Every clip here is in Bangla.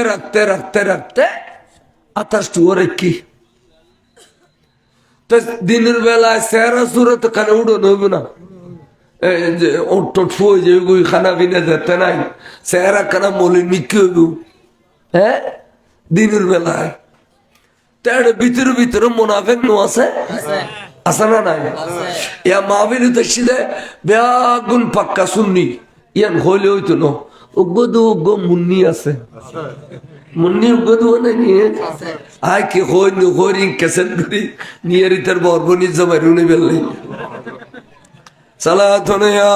রাখতে রাখতে রাখতে রাখতে 28 ওরে কি তো দিনের বেলায় চেহারা সুরত খানে উড়ো নইব না যে ওট ফুয়ে যাইব খানা পিনা যেতে নাই চেহারা খানা মলিন মিকি হইব হ্যাঁ দিনের বেলায় তার ভিতরে ভিতরে মুনাফিক নো আছে আছে না নাই ইয়া মাহফিল দেশিলে বেগুন পাক্কা সুন্নি ইয়ান হইলে হইতো না উগ্গদু উগ্গ মুন্নি আছে মুন্নি উগ্গদু নাই নিয়ে আই কি হই নি হরিং কেসেট করি নিয়ে রিতার বরবনি জমাইরুনি বেললে সালাতুন ইয়া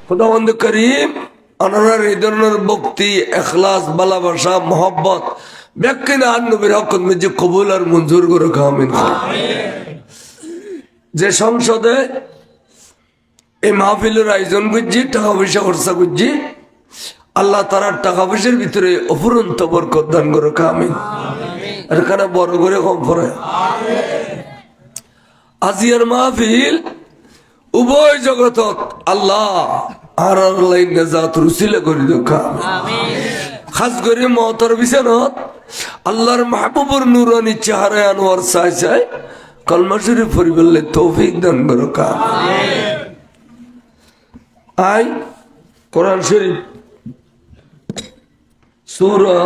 খুদাবন্দ করিম আনার এই ধরনের ভক্তি ইখলাস ভালোবাসা মোহব্বত ব্যক্তিনা নবীর হক যে কবুল আর মঞ্জুর করে আমিন যে সংসদে এই মাহফিলের আয়োজন করছি টাকা পয়সা খরচা করছি আল্লাহ তারা টাকা পয়সার ভিতরে অফুরন্ত বরকত দান করে আমিন আর এখানে বড় করে কম পড়ে আজিয়ার মাহফিল উভয় জগত আল্লাহ আর আল্লাহ নাজাত রুসিলা করে দেখা খাস করে মহতর বিছানত আল্লাহর মাহবুবুর নুরানি চেহারায় আনোয়ার চাই চাই কলমা শরীফ পড়ি বললে তৌফিক দান করো আই কোরআন শরীফ সূরা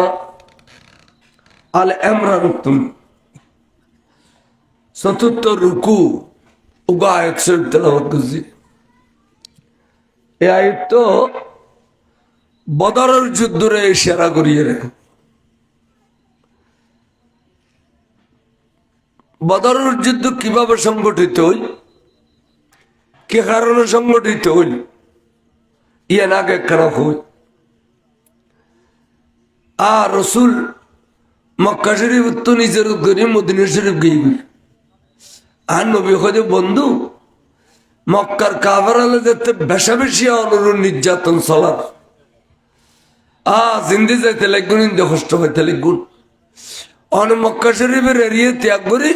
আল ইমরান চতুর্থ রুকু উগা আয়াত শরীফ তেলাওয়াত করছি এই আয়াত তো বদরের যুদ্ধরে ইশারা করিয়ে রে বদরের যুদ্ধ কিভাবে সংগঠিত হইল কি কারণে সংগঠিত হইল ইয়ান আগে খারাপ হই আর রসুল মক্কা শরীফ তো নিজের করি মদিনা শরীফ গিয়ে আর নবী হয়ে বন্ধু মক্কার কাফেররা যেতে বেশা বেশি অনুরোধ নির্যাতন চলার জিন্দি যাইতে লাগগুন ইন্দে কষ্ট হইতে লাগগুন অন মক্কা শরীফের এরিয়ে ত্যাগ করি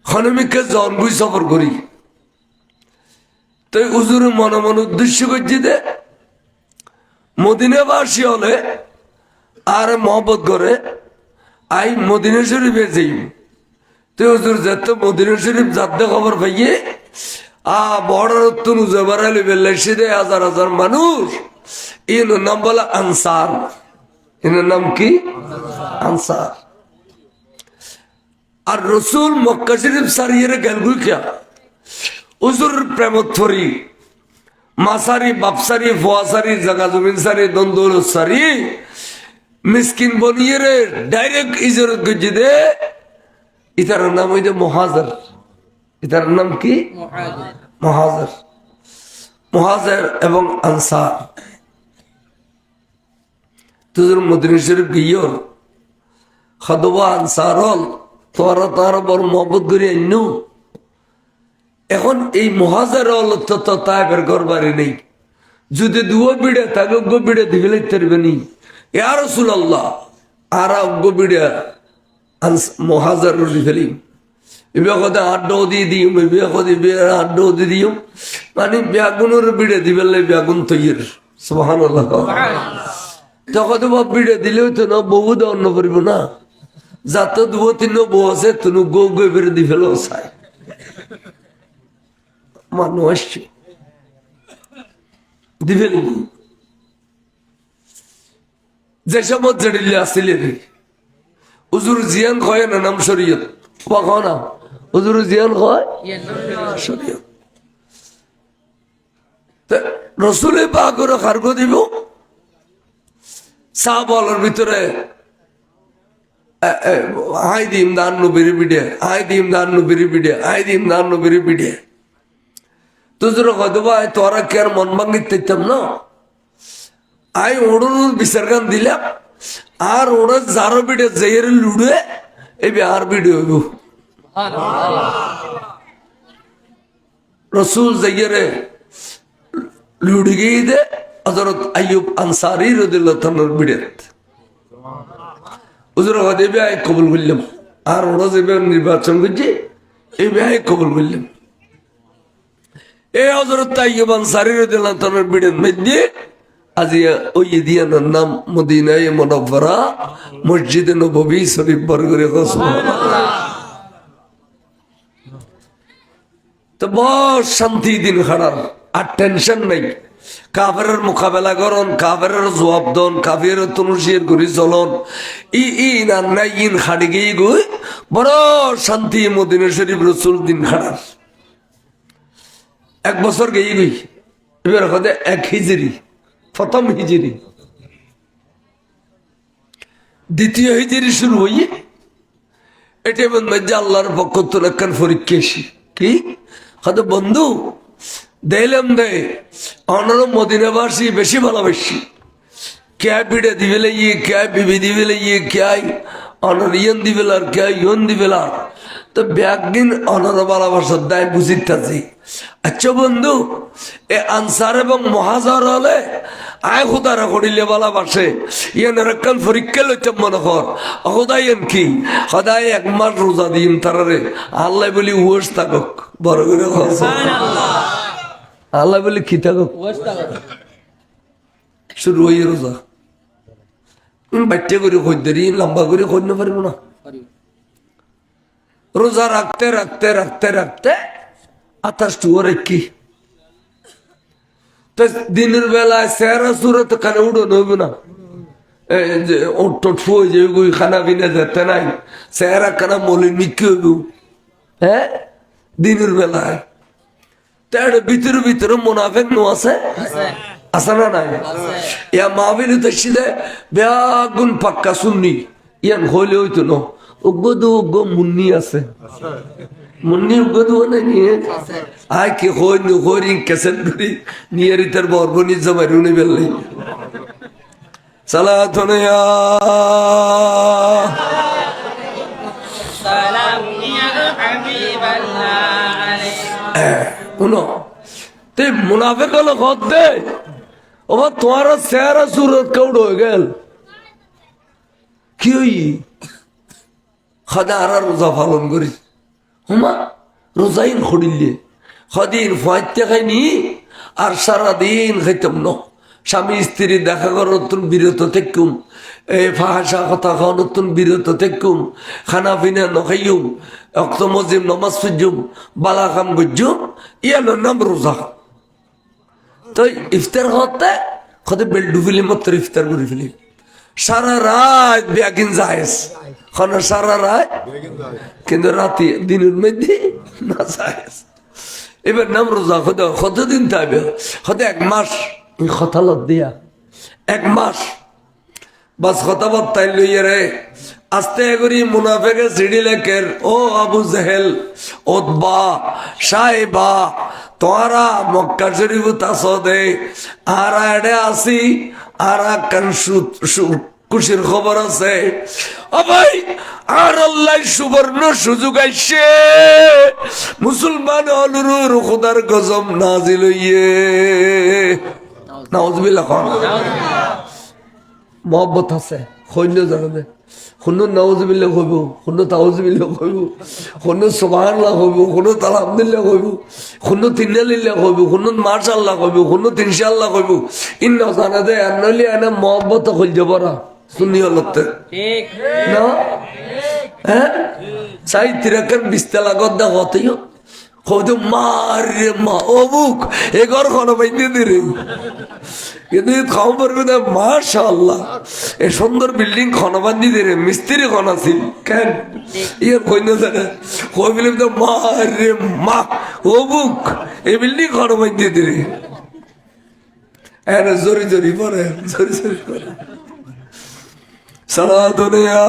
খনমিকে জনগুই সফর করি তো হুজুর মনে মনে উদ্দেশ্য করছি দে মদিনাবাসী হলে আর মহব্বত করে আই মদিনা শরীফে যাই তো হুজুর যেত মদিনা শরীফ যাতে খবর পাইয়ে বর্ডার উজ্জবার আলী বেল্লাইসি দে হাজার হাজার মানুষ ইনার নাম বলা আনসার ইনার নাম কি আনসার আর রসুল মক্কা শরীফ সারিয়ে গেলগুই কিয়া হুজুর প্রেমত থরি মাসারি বাপসারি ফোয়াসারি জাগা জমিন সারি দন্দৌল সারি মিসকিন বনিয়ে রে ডাইরেক্ট ইজরত গজি দে ইতার নাম হইতে মুহাজির ইতার নাম কি মুহাজির মুহাজির এবং আনসার তুজুর মদিনা শরীফ গিয়ে খদবা আনসার হল তোরা তারা বড় মহব্বত করে আইনু এখন এই মুহাজির হল তো তাইবের ঘর বাড়ি নেই যদি দুয়ো বিড়ে তাকে অজ্ঞ বিড়ে দিবে লাগতে পারবে নি ইয়া রাসূলুল্লাহ আর অজ্ঞ বিড়ে মুহাজির রুটি ফেলি এবার কথা আড্ডাও দিয়ে দিও এবার কথা আড্ডাও দিয়ে দিও মানে বেগুনের বিড়ে দিবে বেগুন তৈর সুবহানাল্লাহ তখন বাপ বিড়ে দিলেও তো না বহু অন্য করিব না যাতে দু তিন বউ আছে তুমি গো গো বেড়ে দি ফেলো চাই মানুষ আসছে দিবে যে সময় জড়িলে আসলে হুজুর জিয়ান কয় না নাম শরীয়ত কখনো না হুজুর জিয়ান কয় শরীয়ত রসুলে পাকের খার্গ দিব সাহাবাদের ভিতরে আই দিম দান নবীর বিড়ে আই দিম দান নবীর বিড়ে আই দিম দান নবীর বিড়ে তুজুর হয়তো ভাই তোরা কে আর মন ভাঙ্গিত দিতাম না আই ওড়ন বিচার গান দিলাম আর ওরা যারো বিড়ে জেয়ের লুড়ে এই আর বিড়ে হইব রসুল জেয়েরে লুড়ি গিয়ে দে হযরত আইয়ুব আনসারী রাদিয়াল্লাহু তাআলার বিড়ে হুজুর হদে ভাই কবুল করলাম আর ওরা যে নির্বাচন করছে এই ভাই কবুল করলাম এই হযরত আইয়ুব আনসারী রাদিয়াল্লাহু তাআলার বিড়ে মধ্যে আজি ওই দিয়ানোর নাম মদিনায় মুনাওয়ারা মসজিদে নববী শরীফ বর্গরে তো বড় শান্তি দিন খারাপ আর টেনশন নাই কাফেরের মোকাবেলা করন কাফেরের জবাব দন কাফের তনুষের ঘুরি চলন ইন আর নাই ইন খাড়ি গিয়ে গই বড় শান্তি মদিনা শরীফ রসুল দিন খারাপ 1 বছর গিয়ে গই এবার হতে 1 হিজরি প্রথম হিজরি দ্বিতীয় হিজরি শুরু হইয়ে এটা মধ্যে আল্লাহর পক্ষ থেকে একখান পরীক্ষা এসি কি হয়তো বন্ধু দিলাম দে অনার মদিনাবাসী বেশি ভালোবাসি কে পিঠে দিবে লাগিয়ে কে বিবি দিবে লাগিয়ে কে অনার ইয়ন দিবেলার কে ইয়ন দিবেলার তো ব্যাগদিন অনার ভালোবাসার দায় বুঝিতেছি আচ্ছা বন্ধু এ আনসার এবং মহাজার হলে আয় খুদারা করিলে ভালোবাসে ইয়ানের একখান পরীক্ষা লইতে মনে কর সদায় কি সদায় 1 মাস রোজা দিন তারারে আল্লাহ বলি ওস থাকক বড় করে আল্লাহ বলি কি থাকক শুরু হয়ে রোজা বাচ্চা করে খোঁজদারি লম্বা করে খোঁজ না পারবো না রোজা রাখতে রাখতে রাখতে রাখতে 28 টুয়ার কি তো দিনের বেলায় চেহারা সুরত খানে উড়ো হইব না ওট ফুয়ে যাবে খানা পিনা যেতে নাই চেহারা খানা মলিন মিকি হইব হ্যাঁ দিনের বেলায় তার ভিতরে ভিতরে মুনাফেক নো আছে আছে না নাই ইয়া মাহফিল তো সিধে বেগুন পাক্কা সুন্নি ইয়ান হইলে হইতো না উগ্গদ উগ্গ মুন্নি আছে মুন্নি উগ্গদ না নিয়ে আয় কি হই নি হরি কেসেট করি নিয়ে রিতার বরবনি জমাই উনি বেললি সালাতুন ইয়া সালাম ইয়া হাবিবাল্লাহ শুনো তে মুনাফিক হলো খত দে ও তোমার চেহারা সুরত কৌড় হয়ে গেল কি হই খদা আর রোজা পালন করি হুমা রোজাইন খড়িলে খদিন ফাইতে খাইনি আর সারাদিন খাইতাম ন স্বামী স্ত্রী দেখা করার নতুন বিরত থেকুম এই ফাহাসা কথা খাওয়া নতুন বিরত থেকুম খানা পিনা নখাইম অক্ত মজিম নমাজ পড়ুম বালা কাম করছুম ইয়ানোর নাম রোজা তো ইফতার হতে খদে বেল ডুবিলে মাত্র ইফতার করে ফেলি সারা রাত ব্যাগিন যায়স খন সারা রাত কিন্তু রাতে দিনের মধ্যে না যায়স এবার নাম রোজা খোদা কতদিন থাকবে খোদা 1 মাস খতালত দিয়া 1 মাস বাস খতাবত তাই লইয়ে রে আস্তে করি মুনাফেকে সিঁড়ি লেখের ও আবু জেহেল ওতবা সাহেবা তোরা মক্কা শরীফ তাস দে আর এডে আসি আর কান খুশির খবর আছে ও ভাই আর আল্লাহ সুবর্ণ সুযোগ আইছে মুসলমান হলুর খোদার গজব নাজিল হইয়ে নাউজুবিল্লাহ মহব্বত আছে সৈন্য জানাবে শুনো নাউজুবিল্লাহ কইব শুনো তাউজুবিল্লাহ কইব শুনো সুবহানাল্লাহ কইব শুনো আলহামদুলিল্লাহ কইব শুনো তিনালিল্লাহ কইব শুনো মাশাআল্লাহ কইব শুনো ইনশাআল্লাহ কইব ইন্না জানাদে আনলি আনা মহব্বত হল যাবরা সুন্নি হলতে ঠিক না হ্যাঁ সাই তিরাকার বিস্তালা গদ্দা হতেও খোদ মারে মা অবুক এ ঘর খানো বাইতে দিরে কিন্তু খাও পারবে না মাশাআল্লাহ এ সুন্দর বিল্ডিং খানো বান্ধি দিরে মিস্ত্রি খানা ছিল কেন ইয়ে কই না জানে কই বলে তো মারে মা অবুক এ বিল্ডিং খানো বাইতে দিরে এর জোরি জোরি পরে জোরি জোরি পরে সারা দুনিয়া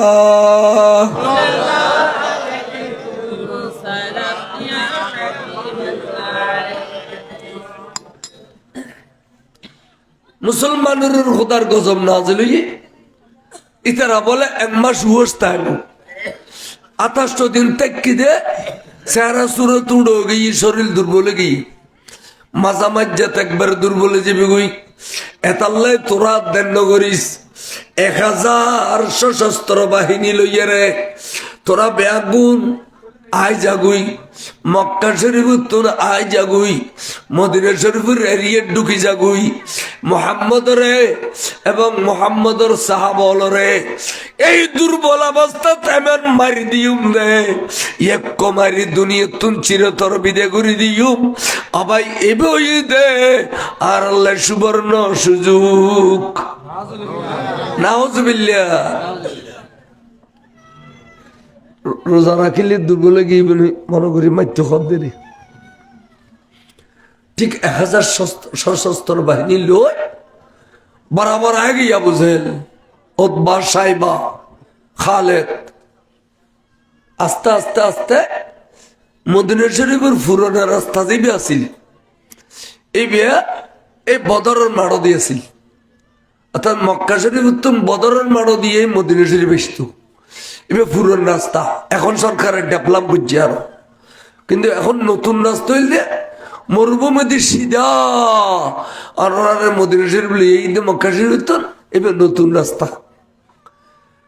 মুসলমানের খোদার গজব নাজিল হইয়ে ইতারা বলে 1 মাস হুঁশ থাকবো 28 দিন তেকি দে চেহারা সুরত উড়ো গিয়ে শরীর দুর্বলে গিয়ে মাজা মাজ্জাত একবার দুর্বলে যাবে গই এতাল্লাই তোরা দেন করিস 1000 সশস্ত্র বাহিনী লইয়া রে তোরা বেগুন আই যাগুই মক্কা শরীফ তুন আয় জাগুই মদিনা শরীফের এরিয়ে ঢুকি জাগুই মোহাম্মদ রে এবং মোহাম্মদর সাহাবল রে এই দুর্বল অবস্থা তেমন মারি দিউম দে এক কমারি দুনিয়া তুন চিরতর বিদে করে দিউম আবাই এবই দে আর আল্লাহ সুবর্ণ সুযোগ নাউজুবিল্লাহ রোজা রাখিলে দুর্বল গিয়ে মনে করি মাত্য খদ্দেরি ঠিক 1000 সশস্ত্র বাহিনী লই বরাবর আগে আবু জেহেল উতবা সাইবা খালেদ আস্তে আস্তে আস্তে মদিনা শরীফের পুরোনো রাস্তা যে আসিল এই বদরের মাড়ো দিয়েছিল অর্থাৎ মক্কা শরীফ উত্তম বদরের মাড়ো দিয়ে মদিনা শরীফ আসতো এবার পুরোনো রাস্তা এখন সরকারের ডেভেলপ বুঝছে আরো কিন্তু এখন নতুন রাস্তা হইলে মরুভূমি সিধা আর মদিনা শরীফ এই মক্কা শরীফ উত্তম এবার নতুন রাস্তা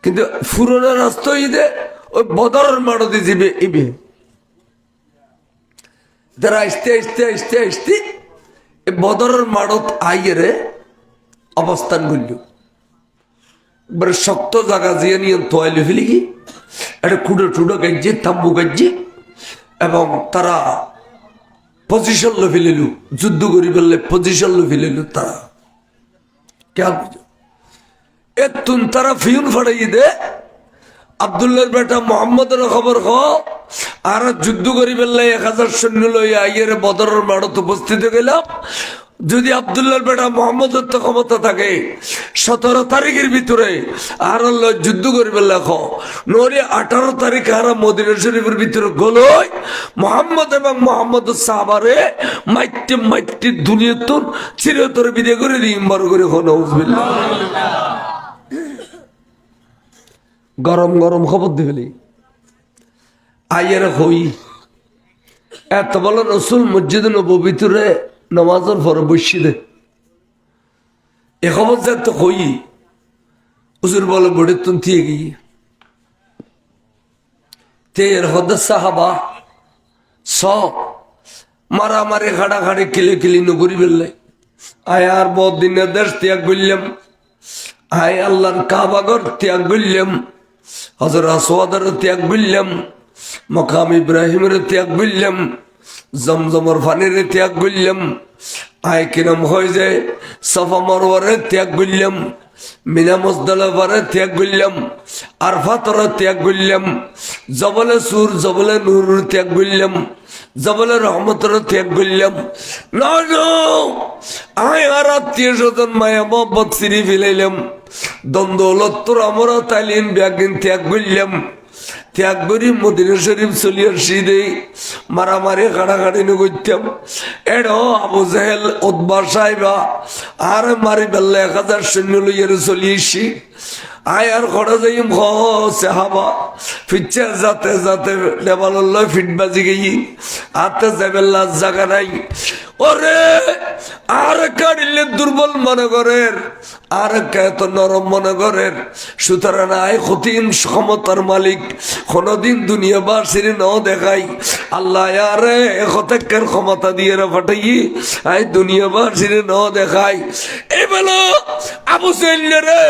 কিন্তু পুরোনো রাস্তা হইলে ওই বদরের মাড়ো দিয়ে যাবে এবে যারা আসতে আসতে আসতে আসতে এই বদরের মাড়ত আইয়েরে অবস্থান করল এবারে শক্ত জায়গা দিয়ে নিয়ে তোয়াইলে ফেলি কি একটা কুড়ো টুডো গাইছে তাম্বু গাইছে এবং তারা পজিশন লো ফেলিলু যুদ্ধ করি ফেললে পজিশন লো ফেলিলু তারা কেন এতুন তারা ফিউন ফাটাই দে আব্দুল্লাহর বেটা মোহাম্মদের খবর আর যুদ্ধ করি ফেললে 1000 সৈন্য লইয়া আইয়ের বদরের মাঠত উপস্থিত গেলাম যদি আব্দুল্লাহর বেটা মোহাম্মদের তো ক্ষমতা থাকে 17 তারিখের ভিতরে আর যুদ্ধ করি ফেললে নরে 18 তারিখ আর মদিনা শরীফের ভিতরে গলই মোহাম্মদ এবং মোহাম্মদ সাহাবারে মাইতে মাইতে দুনিয়াতুন চিরতর বিদে করে দিই বড় করে নাউজুবিল্লাহ গরম গরম খবর দিবলি আইয়ের হই এত বল রসুল মসজিদ নবীতে নামাজের পরে বসি দে এ খবর যাতে হই হুজুর বলে বড়ে তুন থিয়ে গিয়ে তে এর হদে সাহাবা সব মারামারি খাড়াখাড়ি কিলে কিলি নগরী বেললে আয় আর বহুত দিনের দেশ ত্যাগ করলাম আয় আল্লাহর কাবাগর ত্যাগ করলাম হযরত আসওয়াদের ত্যাগ করলাম মকাম ইব্রাহিমের ত্যাগ করলাম জমজমর পানির ত্যাগ করলাম আয় কিরম হয়ে যায় সাফা মারওয়ারে ত্যাগ করলাম মিনা মুজদালিফারে ত্যাগ করলাম আরফাতর ত্যাগ করলাম জবলে সুর জবলে নূর ত্যাগ করলাম জবলে রহমতের ত্যাগ করলাম না আয় আর আত্মীয় স্বজন মায়া মোহাম্মদ সিরি ফেলাইলাম দ্বন্দ্বলত্তর আমরা তাইলিন ব্যাগিন ত্যাগ করলাম ত্যাগ করি মদিনা শরীফ চলি আসি দেই মারামারি কাটাকাটি করতাম এডো আবু জেহেল উতবা সাইবা আর মারি বেললে 1000 সৈন্য লইয়ারে চলি আসি আয় আর খড়া যাইম সাহাবা ফিচ্ছে যাতে যাতে লেবাল্লাহ ফিট বাজি গেই আতে যাবেল্লা জায়গা নাই ওরে আর কাড়িলে দুর্বল মনে করের আর এত নরম মনে করের সুতরাং আয় ক্ষতিন ক্ষমতার মালিক কোনদিন দুনিয়াবাসীর ন দেখাই আল্লাহ আরে কতকের ক্ষমতা দিয়ে ফাটাই আয় দুনিয়াবাসীর ন দেখাই এই বলো আবু জেহেল রে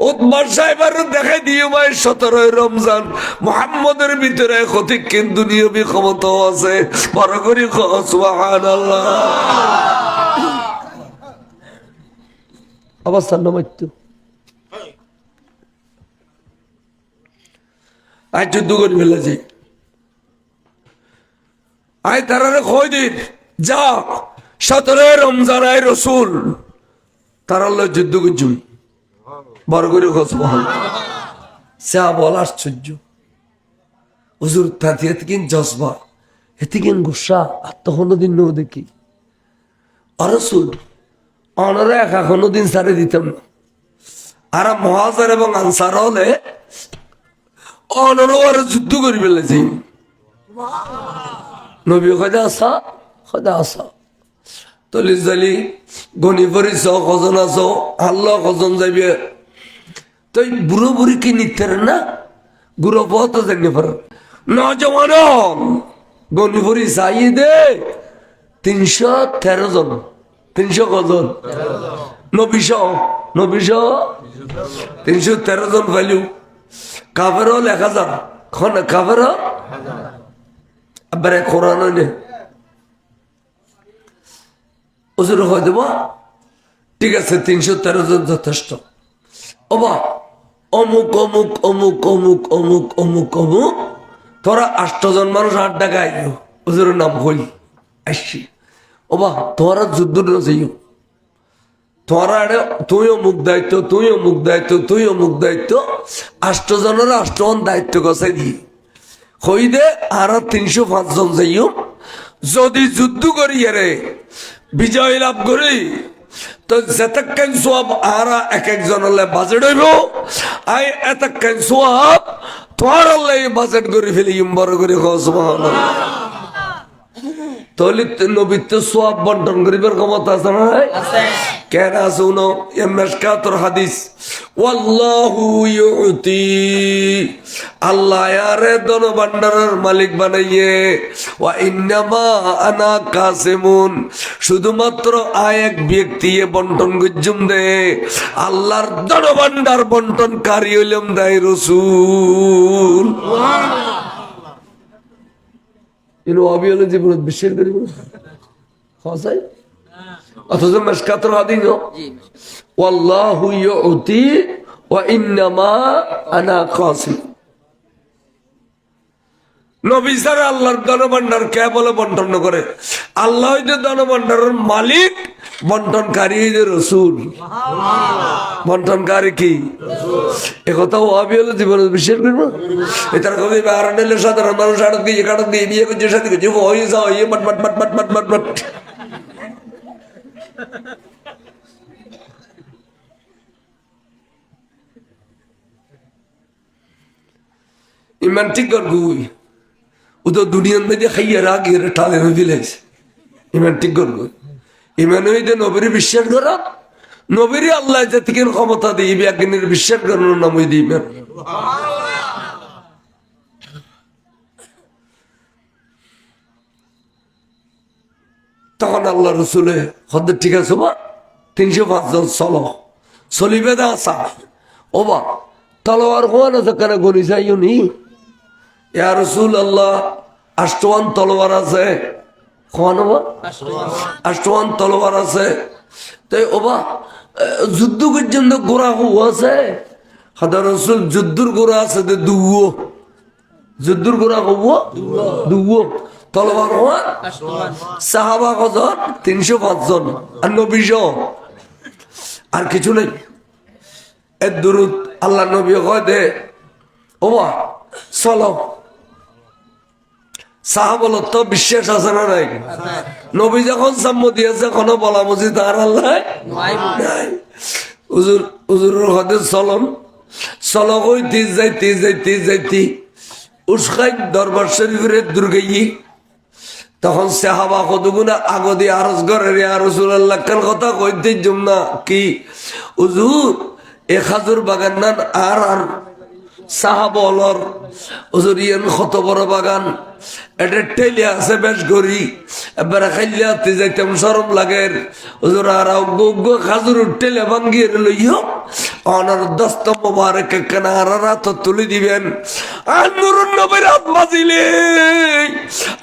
উতবা সাহেবের দেখাই দিয়ে ভাই 17 রমজান মুহাম্মদের ভিতরে কতকের দুনিয়াবি ক্ষমতা আছে বড় করে সুবহানাল্লাহ অবস্থান নমত্যু আজ যুদ্ধ করে ফেলেছি আয় তারারে কই দিন যা 17 রমজান আয় রসুল তারা যুদ্ধ করছুন বড় করে খোঁজবহল সে বল আশ্চর্য হুজুর তাতে এতকিন জজবা এতকিন গুসা আর তো কোনোদিন নো দেখি রসুল অনরা একা কোনোদিন সারে দিতাম না আর মুহাজির এবং আনসার হলে অনরা আর যুদ্ধ করে ফেলেছি নবী খোদা আসা তলি জালি গনি পরিছ কজন আছো আল্লাহ কজন যাইবে তুই বুড়ো বুড়ি কি নিতে না গুরু বহুত জানি পার নজওয়ান গণিপুরি চাই দে 313 জন 300 কজন 900 313 জন ভ্যালু কাফের 1000 খন কাফের আবার কোরআন নে ওজুর হয় দেব ঠিক আছে 313 জন যথেষ্ট ওবা অমুক অমুক অমুক অমুক অমুক অমুক অমুক তোরা 8 জন মানুষ 8 টাকা আইলো ওজুরের নাম হই আসছি ওবা তোরা যুদ্ধ যাইও তোরা তুইও মুখ দায়িত্ব তুইও মুখ দায়িত্ব তুইও মুখ দায়িত্ব 8 জনের 8 জন দায়িত্ব গছাই দি হই দে আর 305 জন যাইও যদি যুদ্ধ করি রে বিজয় লাভ করি তো যেতক্ষণ সব আর এক একজন বাজেট হইব আই এতক্ষণ সব তোর বাজেট করে ফেলি বড় করে তাহলে নবীত্ব সব বন্টন করিবার ক্ষমতা আছে না কেন শুনো মেশকাতুর হাদিস ওয়াল্লাহু ইউতি আল্লাহ আরে ধন ভান্ডারের মালিক বানাইয়ে ওয়া ইন্নামা আনা কাসিমুন শুধুমাত্র এক ব্যক্তি বন্টন গুজুম দে আল্লাহর ধন ভান্ডার বন্টন কারি হইলাম দাই রাসূল ইনো অবিয়লে জীবন বিশ্বাস করিব খাসাই অথচ মেশকাতুর হাদিস ওয়াল্লাহু ইউতি ওয়া ইন্নামা আনা কাসিম নবী ছাড়া আল্লাহর ধনভাণ্ডার কে বলে বন্টন করে আল্লাহ হইতে ধনভাণ্ডারের মালিক বন্টনকারী হইতে রাসূল বন্টনকারী কি একথা ওয়াহাবি হলে জীবনে বিশ্বাস করবো এটার কবি বাহারানের সাধারণ মানুষ আড়ত দিয়ে কাটক দিয়ে বিয়ে করছে সাথে করছে হয়ে যাও ইয়ে but but but but but but but ইমান ঠিক করবি ও তো দুনিয়ার মধ্যে খাইয়ে রাগে ঠালে ফেলেছে ইমান ঠিক করবো ইমান হইতে নবীর বিশ্বাস করা নবীর আল্লাহ জাতিকে ক্ষমতা দিবে একদিনের বিশ্বাস করানোর নাম হইতে ইমান তখন আল্লাহ রসুলে হদ্দের ঠিক আছে বা 305 জন চলো চলিবে দা আসা ওবা তলোয়ার হওয়ান আছে কেন গনি চাইও নি ইয়া রসুল আল্লাহ 8 তলোয়ার আছে আষ্টওয়ান তলোয়ার আছে তাই ওবা যুদ্ধ পর্যন্ত গোড়া আছে হাদা রসুল যুদ্ধর গোড়া আছে দুও যুদ্ধর গোড়া দুও তলোয়ার হওয়া সাহাবা কজন 305 জন আর 900 আর কিছু নেই এর দুরুদ আল্লাহ নবী কয় দে ওবা চলো সাহাবল তো বিশ্বাস আছে না নাই নবী যখন সাম্য দিয়েছে কোনো বলা মসজিদ আর আল্লাহ নাই হুজুরের হদে চলন চলো কই তেজ যাইতি উস্কাই দরবার শরীফের দুর্গাই তখন সাহাবা কতগুনা আগদি আরজ করে রে আর রাসূলুল্লাহ কাল কথা কইতে জম না কি হুজুর এ খাজুর বাগান না আর সাহাবলর হুজুর ইয়ান কত বড় বাগান এটা টেলে আছে বেশ গরি এবার খাইলাতে যাইতাম শরম লাগে হুজুর আর গো খাজুর টেলে ভাঙ্গিয়ে লইও অনার দস্ত মোবারক কানারা তো তুলে দিবেন আর নুরুন নবীর হাত বাজিলে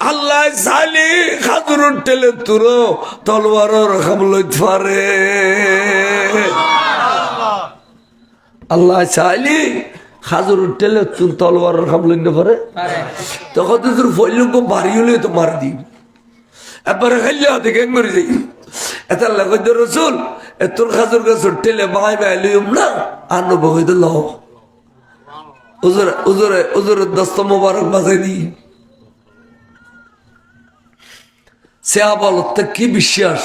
আল্লাহ চাইলে খাজুর টেলে তুরো তলোয়ারের খাম লইতে পারে আল্লাহ চাইলে খাজুর টেলে তুই তলোয়ারের খাম লইতে পারে তখন তো তোর ফৈল্য বাড়ি হলে তো মার দিই একবারে খাইলে হাতে কেন করে যাই এত লাগত রসুল তোর খাজুর গাছ টেলে বাই বাই লইম না আর নব হইতে ল উজুরের দস্ত মোবারক বাজাই দিই সে বল কি বিশ্বাস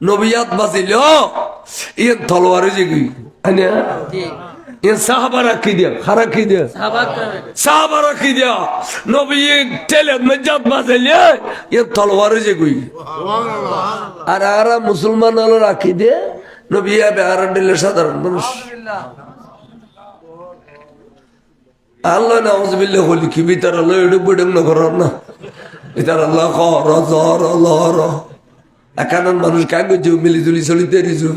নবিয়াত বাজিল ইয়ে তলোয়ারে যে গই সাহাবা রাখি দিয়া খারা কি দিয়া সাহাবা রাখি দিয়া নবী টেলে মজ্জাত বাজাইলে ইয়ে তলোয়ারে যে গই আর আর মুসলমান হলো রাখি দিয়ে নবী আর দিলে সাধারণ মানুষ আল্লাহ নাউজুবিল্লাহ হলি কি ভিতর হলো এডুক বেডুক না করার না এটার আল্লাহ র জর ল র একানন মানুষ কাগজ মিলিজুলি চলিতে রিজু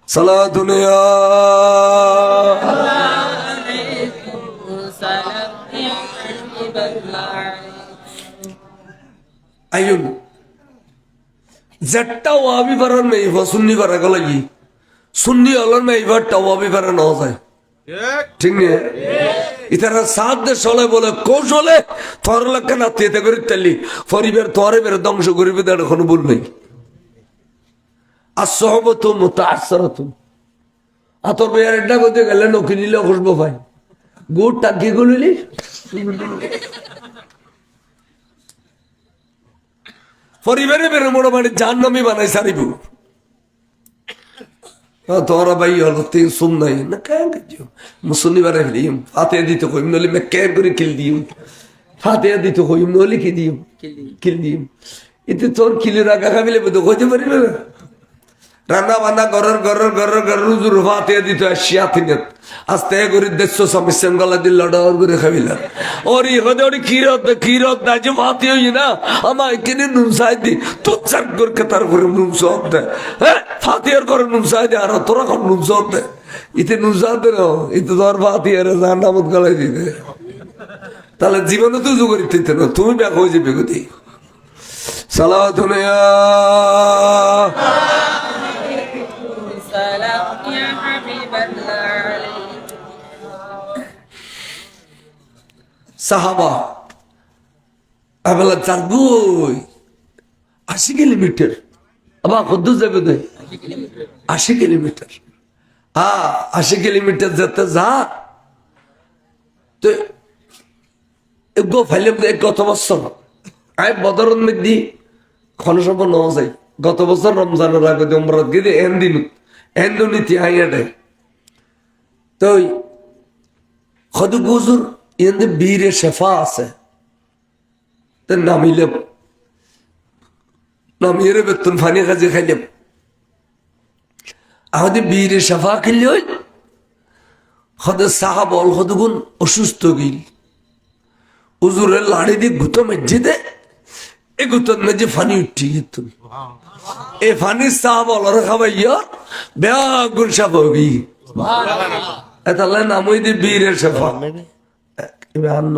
সালাতুন ইয়া আইয়ুন জট্টা ওয়াবি পারার মেইফা সুন্নি পারা গলাই সুন্নি হলার মেইফারটা ওয়াবি পারা না যায় ঠিক নেই ইতারা সাত দেশ চলে বলে কৌশলে তোর লাখ নাতিতে করে তালি পরিবার তোরে বের ধ্বংস করিবে তার কোনো ভুল নেই আর সহবত মুতাআসসারাতু আতর বেয়ার এটা করতে গেলে নকি নিলে খুশবো ভাই গুড় টাকি গুলিলি পরিবারে বেরো মোটামুটি জাহান্নামী বানাই সারিব তোরা ভাই হলো তিন শুন নাই না কেন মুসল্লি বারে দিম ফাতে দিতে কইম নলি মে কে করে কিল দিম ফাতে দিতে কইম নলি কি দিম কিল দিম এতে তোর কিলে রাখা খাবিলে তো কইতে পারিবে না রান্না বান্না গরর রুজুর ফাতে দিতে আসিয়া তিনত আস্তে করে দেশো সমস্যা গলা দিল লড়ার করে খাবিলা ওরি হদে ওরি কিরত না যে ফাতে হই না আমার কিনে নুন সাই দি তো চার করে তার করে নুন সব দে হ্যাঁ ফাতের করে নুন সাই দে আর তোরা কোন নুন সব দে ইতে নুন সাদ দে না ইতে তোর ফাতে আর জান্নাত গলাই দিতে তাহলে জীবনে তুই জোগাড় দিতে না তুমি ব্যাক হয়ে যাবে গতি সালাতুন ইয়া সাহাবা আবেলা চারগুই 80 কিলোমিটার আবার কত যাবে দেয় 80 কিলোমিটার হ্যাঁ 80 কিলোমিটার যেতে যা তো এগো ফাইলে গত বছর আই বদরন মধ্যে খনসব নেওয়া যায় গত বছর রমজানের আগে উমরাত গিয়ে এন্দিনুতি আইয়াডে তো খদু গুজুর ইন্দে বীরে শেফা আছে তো নামিলাম নামিয়ে বেতন ফানি কাজে খাইলাম আমাদের বীরে শেফা খেলে হইল খদে সাহাবল খদুগুন অসুস্থ গিল উজুরের লাড়ি দিয়ে গুতো মেজে দে এ গুতন মেজে ফানি উঠি যেত এ ফানি সাহাবল ওরা খাবাইয়া বেগুন সাফ হবি তাহলে নামই দি বীরের শেফা আন্ন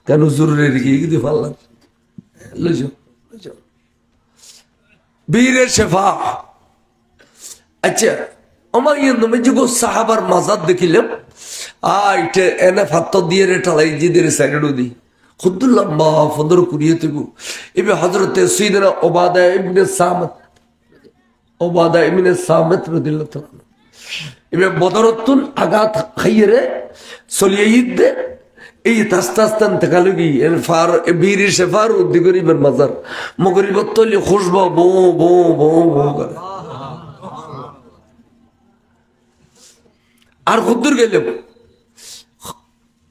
কেন জরুরি কি পারলাম বীরের শেফা আচ্ছা আমার ইয়ে নমে যে সাহাবার মাজার দেখিলাম এটা এনে ফাত্ত দিয়ে রে টালাই জিদের সাইডও দি খুদ লম্বা ফদর কুড়িয়ে তেবু এবার হজরতে সৈয়দনা ওবাদা ইবনে সামিত রাদিয়াল্লাহু তাআলা এবার বদরতুন আঘাত খাইয়ে রে চলিয়ে ঈদ এই আস্তে আস্তে তেকালুগি এর ফার বীর শেফার উদ্দি গরিবের মাজার মগরিবত তলি খুশবা বো বো বো বো করে আর কদ্দুর গেলাম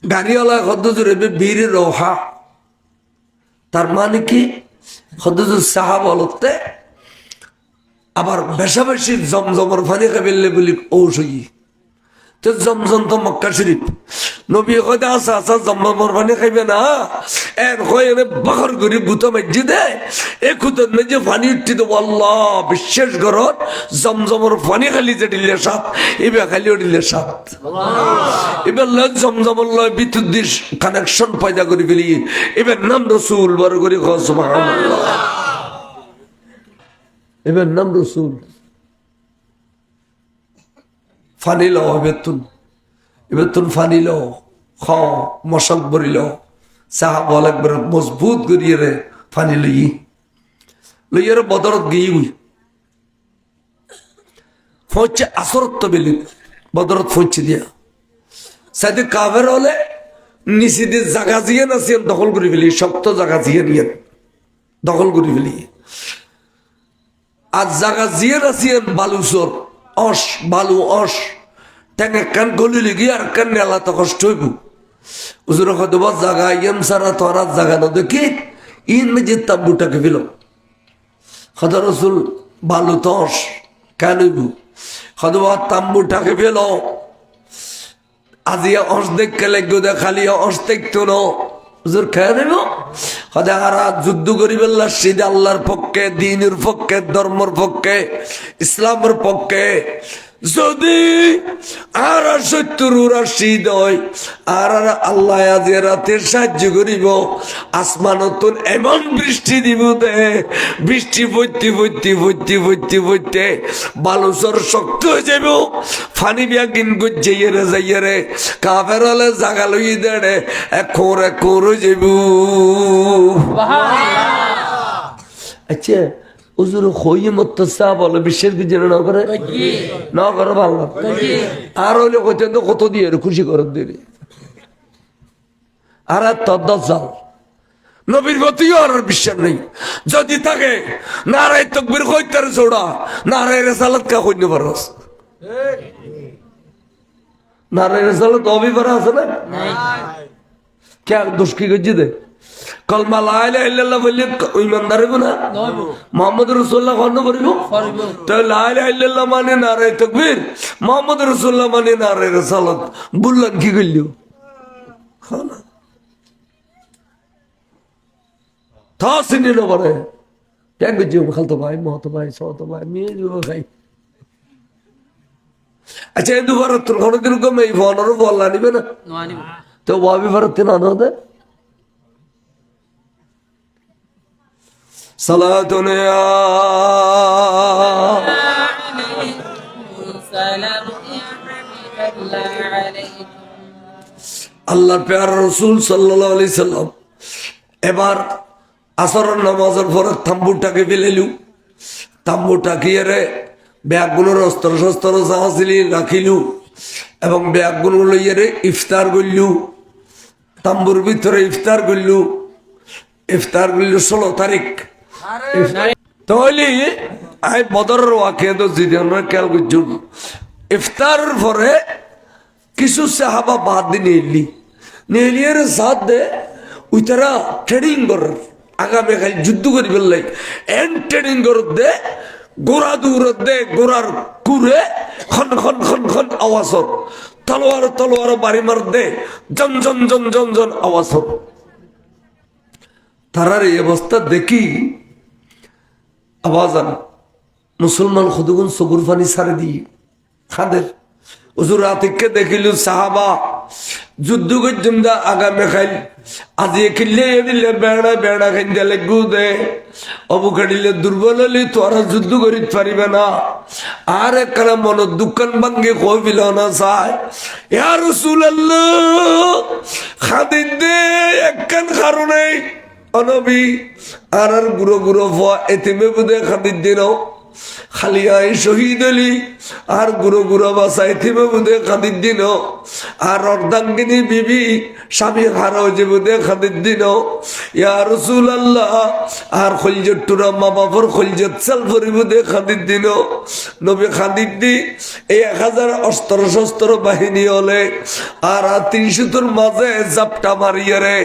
গাড়িওয়ালা খদ্দুর এবে বীর রোহা তার মানে কি খদ্দুর সাহাব বলতে আবার বেশাবেশি জমজমর ফানি খাবিলে বলি ঔষধি তো জমজম তো মক্কা শরীফ নবী কইতে আসা আসা জমজমর ফানি খাইবে না এর কই এনে বাখর করি গুতো মাইজি দে এ কুতন যে ফানি উঠি তো আল্লাহ বিশ্বাস করত জমজমর ফানি খালি যে দিলে সাত এবে খালি দিলে সাত এবার লজ জমজমর লয় বিদ্যুৎ কানেকশন পয়দা করে ফেলি এবার নাম রসুল বড় করে সুবহানাল্লাহ এবার নাম রসুল ফানি লো এবার তুন ফানি লো খ মশক বরিল সাহাব একবার মজবুত করিয়ে রে ফানি লইয়ে রে বদরত গিয়ে ফোঁচে আসরত তো বেলি বদরত ফোঁচে দিয়া সাথে কাবের হলে নিচে দিয়ে জাগা জিয়ে নাচিয়েন দখল করে ফেলি শক্ত জাগা জিয়ে নিয়ে দখল করে ফেলি আর জাগা জিয়ে নাচিয়েন বালুচর অস বালু অস টেঙে কান গলিলে গিয়ে আর কান নেলা তো কষ্ট হইব উজুর কদব জাগা ইয়েম সারা তোরা জাগা না দেখি ইন মেজে তাম্বুটাকে ফেল খদা রসুল বালু তস কেন হইব খদব তাম্বুটাকে ফেল আজিয়া অস দেখতে লাগবে খালি অস দেখতো না হুজুর খেয়ে দেব হদে আর যুদ্ধ করিবেল্লা সিদে আল্লাহর পক্ষে, দ্বীনের পক্ষে, ধর্মের পক্ষে, ইসলামের পক্ষে। যদি আর শত্রুরা শীত হয় আর আল্লাহ আজ রাতে সাহায্য করিব, আসমানতন এমন বৃষ্টি দিব দে, বৃষ্টি পড়তে পড়তে পড়তে পড়তে পড়তে বালুচর শক্ত হয়ে যাব, ফানি বিয়া গিন গজ্জাইয়ারে যাইয়ারে কাফের হলে জাগা লই দেড়ে এখোর হয়ে যাব। আচ্ছা হুজুর হইয়ে মত চা বলে বিশ্বের কি যেন না করে না করে ভালো আর হইলে কত দিয়ে খুশি করার দিয়ে আর তদ্দ চাল নবীর প্রতিও আর বিশ্বাস নেই। যদি থাকে নারায় তকবির কইতার ছোড়া নারায় রেসালত কা কইতে পারস, নারায় রেসালত অবিবার আছে না কে দোষ কি গজি দে কলমা লা ইলাহা ইল্লাল্লাহ বললে ইমানদার হইব না, মুহাম্মদ রাসূলুল্লাহ কখনো করিব তো লা ইলাহা ইল্লাল্লাহ মানে নারায় তাকবীর, মুহাম্মদ রাসূলুল্লাহ মানে নারায় রিসালাত, বললেন কি কইলো খানা থাসিনি না বলে কেন গজি খালতো ভাই মহতো ভাই সতো ভাই মেয়ে দিব ভাই। আচ্ছা এই দুবার তোর কোনদিন কম এই ফোনের বললা নিবে না তো ওয়াবি ভারতে না না সালাতুন আল্লাহর প্যারা রাসূল সাল্লাল্লাহু আলাইহি সাল্লাম এবার আসরের নামাজের পরে তাম্বুটাকে ফেলেলু, তাম্বুটাকে রে ব্যাগগুলোর অস্ত্র শস্ত্র যাহাছিলি রাখিলু এবং ব্যাগগুলো লইয়ারে ইফতার করলু, তাম্বুর ভিতরে ইফতার করলু, ইফতার করলু 16 তারিখ। তাহলে আই বদরের ওয়াকিয়া তো জিদিয়ানোর খেয়াল করছুন, ইফতারের পরে কিছু সাহাবা বাদ দিয়ে নিয়ে সাথ দে ওই তারা ট্রেনিং করার আগামী খালি যুদ্ধ করি ফেললাই এন ট্রেনিং করত দে গোড়া দৌড়ত দে গোড়ার কুড়ে খন খন খন খন আওয়াজ তলোয়ার তলোয়ার বাড়ি মার দে জন জন জন জন জন আওয়াজ। তারার এই অবস্থা দেখি আওয়াজ আন মুসলমান খুদুগুন সগুর ফানি সারে দিয়ে খাদের হুজুর আতিককে দেখিল সাহাবা যুদ্ধ করছুন দা আগামী খাইল আজি কিনলে এদিলে বেড়া বেড়া খাইন দিলে গু দে অবু খাড়িলে দুর্বল হলে তোরা যুদ্ধ করিতে পারিবে না। আর একখানা মন দোকান ভাঙ্গে কইবিল না চাই ইয়া রাসূলুল্লাহ খাদিন দে একখান কারণে অনবী আর গুরো গুরো ফা এতিমে বুদে খাদিন দিন খালি আই শহীদ আলী আর গুরু গুরু বাসাই থিবে বুধে খাদির দিন আর অর্ধাঙ্গিনী বিবি স্বামী হারাও যে বুধে খাদির দিন ইয়া রাসূলুল্লাহ আর খলজটুরা মা বাপর খলজত চাল ফরি বুধে খাদির দিন নবী খাদির দি এই 1000 অস্ত্র শস্ত্র বাহিনী হলে আর 300 মাঝে জাপটা মারিয়ে রে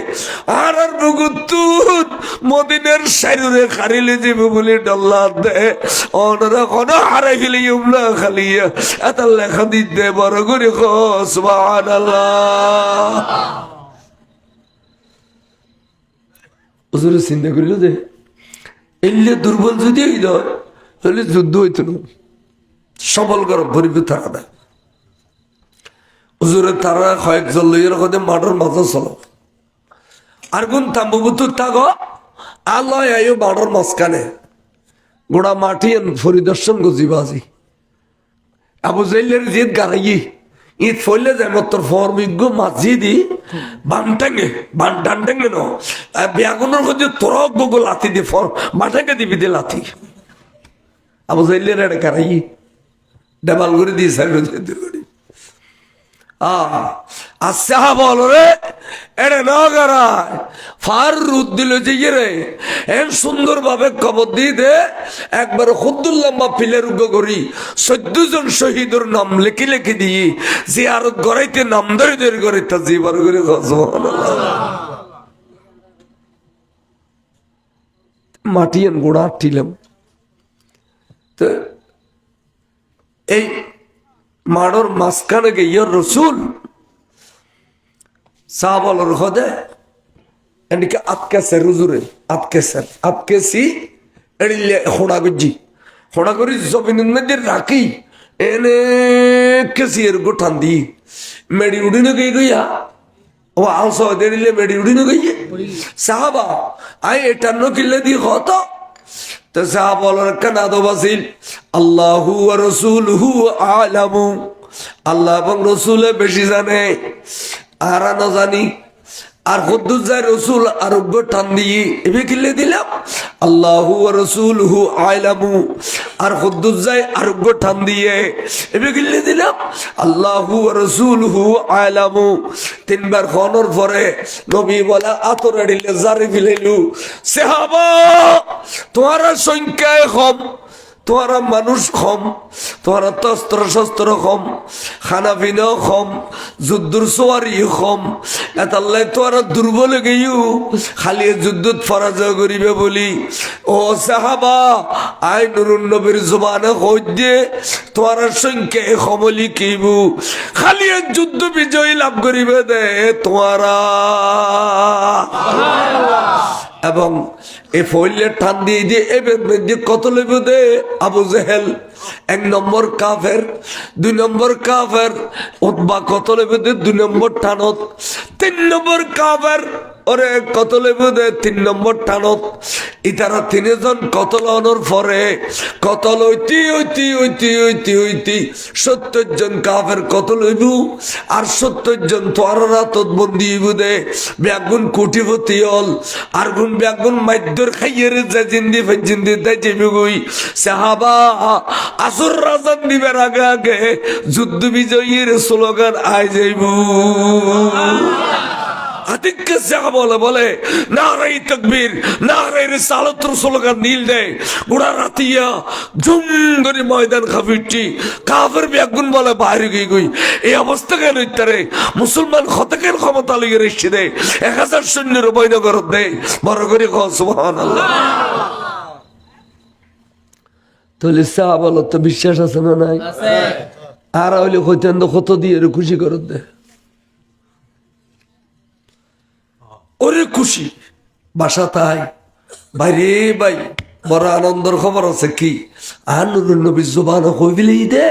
আর বুগুতুত মদিনার শাইরে খারিলে যাবে বলে ডল্লা দে ওনারা কোনো হারাই ফেলে উমলা খালিয়া এত লেখা দিতে বড় করে সুবহানাল্লাহ। হুজুর চিন্তা করিল যে এলে দুর্বল যদি হইল তাহলে যুদ্ধ হইত না, সবল গরম ভরিবে তারা না। হুজুরের তারা কয়েকজন লইয়ের কথা মাঠের মাঝে চলো আর কোন তাম্বুবুতুর থাকো আল্লাহ আয়ো মাঠের মাঝখানে গোড়া মাটি পরিদর্শন গজিবাজি আবু জাইলের জিদ গাড়াই ঈদ ফলে যায় মত ফর্মিজ্ঞ মাঝিদি বানটাঙ্গে বানটাঙ্গে ন ব্যাগুনের মধ্যে তোর গগো লাথি দিয়ে ফর মাটাকে দিবি দে লাথি আবু জাইলের এটা গাড়াই দেবাল করে দিয়ে সাইড করি আচ্ছা বল রে এটা নগরায় ফার রুদ দিল যে রে এর সুন্দর ভাবে খবর দিয়ে দে একবার খুদ্দুল্লাহ মাহফিলের উগ্র করি 14 জন শহীদের নাম লিখি লিখি দিয়ে জিয়ারত গড়াইতে নাম ধরে ধরে গড়াইতে জিবার করে মাটিয়ান গোড়া টিলাম তো এই মাড়র মাঝখানে গিয়ে রসুল সাহাবালর খোদে এদিকে আটকেছে রুজুরে আটকেছি এড়িলে খোড়া গুজি খোড়া করি জমিনের মধ্যে রাখি এনে কেসি এর গোঠান দি মেডি উড়িনে গই গইয়া ও আলস দেড়িলে মেডি উড়িনে গইয়ে সাহাবা আই এটা নকিলে দি হত তো সাহাবা কানা দো বাসিল আল্লাহু ওয়া রাসূলুহু আলামু আল্লাহ এবং রসুলে বেশি জানে আর না জানি আর কুদ্দুস যায় রসুল আরোগ্য টান দিয়ে এবে কিলে দিলাম আল্লাহু ওয়া রাসূলুহু আলামু আর কুদ্দুস যায় আরোগ্য টান দিয়ে এবে কিলে দিলাম আল্লাহু ওয়া রাসূলুহু আলামু তিনবার খনর পরে নবী বলা আতরে দিলে জারি ফিলাইলু সাহাবা তোমার সংখ্যায় কম তোমারা মানুষ কম তোমারা অস্ত্র শস্ত্র কম খানা পিনা কম যুদ্ধর সোয়ারি কম এতাল্লাই তোমারা দুর্বল গেইও খালি যুদ্ধত পরাজয় করিবে বলি ও সাহাবা আই নুরুন নবীর জবানে কই দিয়ে তোমার সংখ্যা কমলি কিবু খালি যুদ্ধ বিজয় লাভ করিবে দে তোমারা এবং এই ফইলে টান দিয়ে দিয়ে এবার মধ্যে কত লইব দে আবু জেহেল 1 নম্বর কাফের 2 নম্বর কাফের উতবা কত লইব দে 2 নম্বর টানত 3 নম্বর কাফের ওরে কত লইব দে 3 নম্বর টানত ইতারা তিনজন কত লওয়ানোর পরে কত লইতি 70 জন কাফের কত লইব আর 70 জন তোরা রাতত বন্দি হইব দে বেগুন কোটিপতি হল আর গুণ বেগুন মাইদর খাইয়ের যে জিন্দি তাই যাবি গই সাহাবা আসর রাজান দিবের আগে আগে যুদ্ধ বিজয়ীর স্লোগান আই যাইব আদিককে সাহাবা বলে নারাই তাকবীর নারাই রিসালাত স্লোগান নীল দেয় গোড়া রাতিয়া ঝুম করে ময়দান খাফিটি কাফের বেগুন বলে বাইরে গই এই অবস্থা কেন ইত্যারে মুসলমান খতকের ক্ষমতা লিগে রেখে দেয় 1000 সৈন্যের বৈনগর দেয় বড় করে কহ সুবহানাল্লাহ তাহলে সাহাবা তো বিশ্বাস আছে না নাই আর হইলে কইতেন কত দিয়ে খুশি করে দে ওরে খুশি বাসা তাই বাইরে ভাই বড় আনন্দের খবর আছে কি আর নুরুন নবী জবান কই বিলেই দে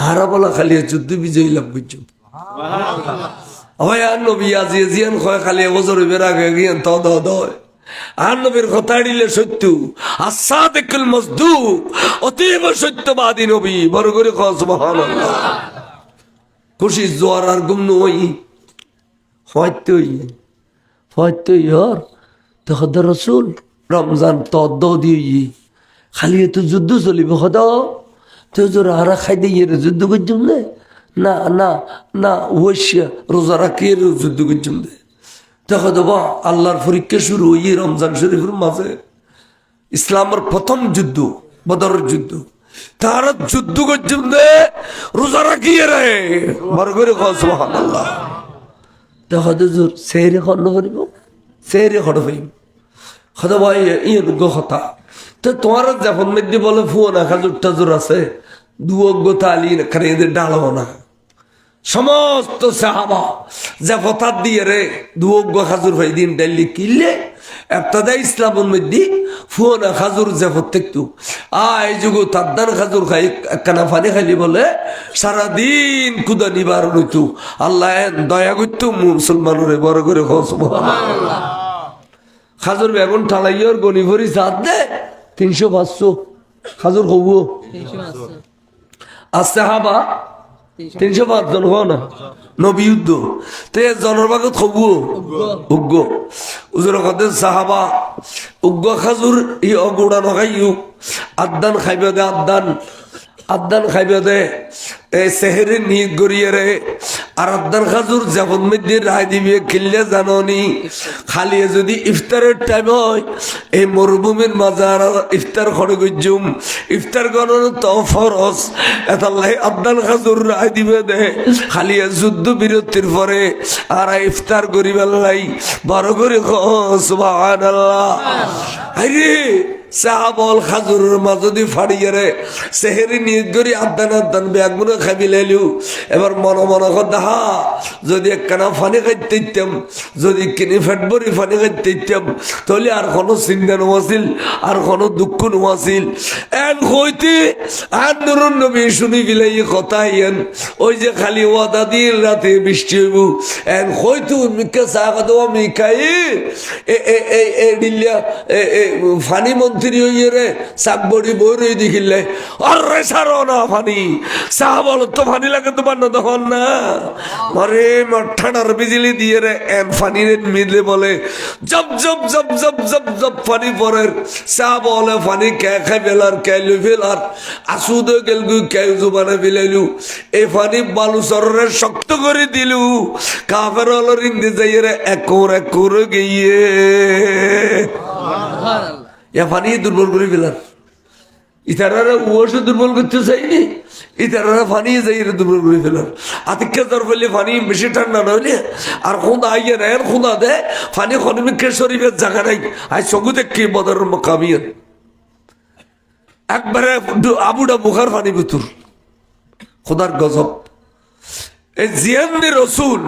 আর বলা খালি যুদ্ধ বিজয় লাভ করছো আর নবী আজিয়ান কয় খালি বছর বেরাগে গিয়েন তো আর নবীর কথা দিলে সত্য আসাদিকুল মসদুক অতীব সত্যবাদী নবী বড় করে কহ সুবহানাল্লাহ খুশি জোয়ার আর গুম নই হয়তো ইয়ার তখন রসুল রমজান তদ্দ দিয়ে খালি তো যুদ্ধ চলিব হদ তো জোর হারা খাই দিয়ে যুদ্ধ করছুম না না না ওইসা রোজা রাখি যুদ্ধ করছুম দে দেখো দেবা আল্লাহর পরীক্ষা শুরু হই রমজান শরীফের মাঝে ইসলামের প্রথম যুদ্ধ বদরের যুদ্ধ তারা যুদ্ধ করছুম দে রোজা রাখি রে বড় করে কহ সুবহানাল্লাহ দেখো জোর সেরে খন্ড করিব সেরে খড় হইব খদা ভাই ইয়ে কথা তো তোমার যখন মধ্যে বলে ফুয়না খাজুর টাজুর আছে দুয়োগ্য তালি খানে এদের ডালব না সমস্ত সাহাবা যা ফতার দিয়ে রে দুয়োগ্য খাজুর ভাই দিন ডালি কিনলে একটা দেয় ইসলামের মধ্যে ফুয়না খাজুর যে প্রত্যেকটু আই যুগ তাদ্দান খাজুর খাই একখানা পানি খাইলি বলে সারাদিন কুদা নিবারণ হইতো আল্লাহ দয়া করতো মুসলমানরে বড় করে সুবহানাল্লাহ খাজুর বেগুন ঠালাইয়র গনি ভরি জাত দে 300-500 খাজুর খাব আছে হাবা 305 জন হো না নবী যুদ্ধ তে জনের ভাগত খাব উগ্র উজুর কথা সাহাবা উগ্র খাজুর ই অগুড়া নখাইও আদান খাইবে দে আদান খাইবে দে এই সেহেরে নিয়ে গড়িয়ে রে আর আদান খাজুর যখন মধ্যে রায় দিবে কিনলে জানি খালি যদি ইফতারের টাইম হয় এই মরুভূমির মাঝে আর ইফতার খড়ে গজুম ইফতার গণন তো ফরস এতাল্লাই আদান খাজুর রায় দিবে দে খালি যুদ্ধ বিরতির পরে আর ইফতার করিবার লাই বড় করে সুবহানাল্লাহ আরে সাহাবল খাজুরের মাঝদি ফাড়িয়ে রে সেহেরি নিয়ত করি আদান ব্যাগমনে খাবি লাইলু এবার মনে মনে কথা হা যদি একখানা ফানি খাইতে ইতাম যদি কিনে ফেট ভরি ফানি খাইতে ইতাম তাহলে আর কোনো চিন্তা নোয়াছিল আর কোনো দুঃখ নোয়াছিল এন হইতে আর নুরুন নবী শুনি বিলাই কথা ইয়েন ওই যে খালি ওয়াদা দিয়ে রাতে বৃষ্টি হইব এন হইতো মিকা চাহ দেওয়া মিকাই ডিল্লা ফানি মন্ত্রী হইয়ে রে চাক বড়ি বই রই দেখিলে আরে সারো না ফানি চাহ বলো তো ফানি লাগে তোমার না তখন না মারে ঠান্ডার বিজলি দিয়ে রে এন ফানি মিলে বলে job job job job job job funny পরের চাহ বলে ফানি কে খাই ফেলার কে লই ফেলার আসুদ গেল কে জুবানে ফেলাইলু এই ফানি বালু সরের শক্ত করে দিলু কাফের হলো রিন্দি যাইয়ে রে একুর গিয়ে ফানি দুর্বল করে ফেলার ইতারা ওষুধ দুর্বল করতে চাইনি ইতারা ফানি যাই দুর্বল করে ফেলার আতিকে জ্বর ফেলে ফানি বেশি ঠান্ডা না হইলে আর খুদা আইয়ে না খুদা দে ফানি খনিমিকে শরীফের জায়গা নাই আই সঙ্গু দেখি বদর মকামিয়ে একবারে আবুডা মুখার ফানি ভিতর খোদার গজব এই জিয়ান্নি রসুল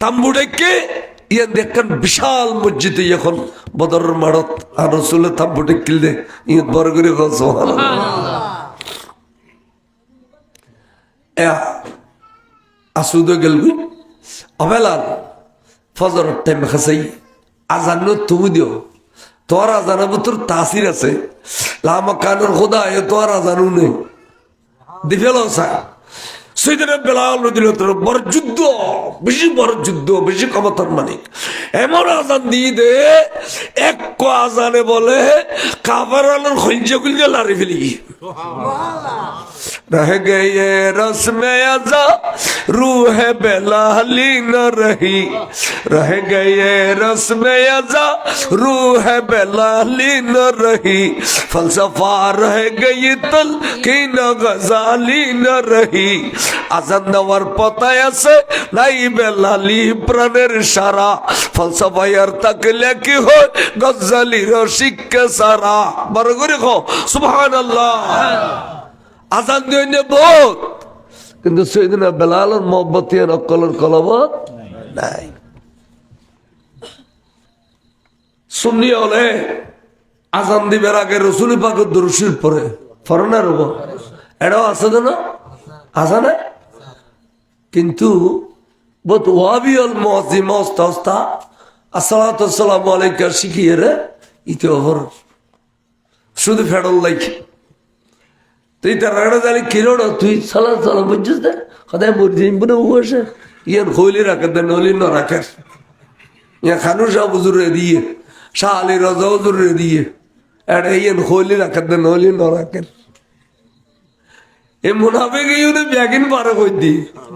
তাম্বুডেকে ইয়ে দেখেন বিশাল মসজিদে এখন বদর মারত আর রসুলের তাম্বুডে কিলদে ইয়ে বড় করে আসুদ গেল অবেলাল ফজর টাইম খাসাই আজান তুমি দিও তোর আজানের ভিতর তাসির আছে লামা কানুর খোদা এ তোর আজানও নেই দিফেল সেদিনে বেলাল দিল তোর বড় যুদ্ধ বেশি ক্ষমতার মালিক এমন আজান দিয়ে দে এক আজানে বলে কাবার আলোর খঞ্জে খুলতে লারি ফেলি रह गए रस में अज़ा रूह बेलाली न रही रह गए रस में अज़ा रूह बेलाली न रही फलसफा रह गई तल की न गजाली न रही আজান দেওয়ার পতায় আছে নাই বেলালি প্রাণের সারা ফলসফায়ার তাকলে কি হয় গজালির শিক্ষা সারা বড় করে কো সুবহানাল্লাহ আজান দিয়ে বহুত কিন্তু সেদিন বেলালের মোহব্বত অকলের কলবত নাই সুন্নি হলে আজান দিবার আগে রসুল পাকের দরুদ পড়ে ফরনা রব এটাও আছে না আছে না কিন্তু বহুত ওয়াবি হল মুয়াজ্জিম ওস্তাদ আসসালাতু ওয়াসসালামু আলাইকা শিখিয়ে রে ইতে ওহর শুধু ফেডল লাইক তুই তার রাড়া জালি কিরোড় তুই সালাম সালাম বুঝছিস না সদায় মরজিম বনে বসে ইয়ান খইলি রাখে দেন নলি ন রাখে ইয়া খানু শাহ হুজুরে দিয়ে শাহ আলী রাজা হুজুরে দিয়ে এটা ইয়ান খইলি রাখে দেন নলি ন রাখে এ মুনাফিক ইউনে ব্যাগিন পারে কই দি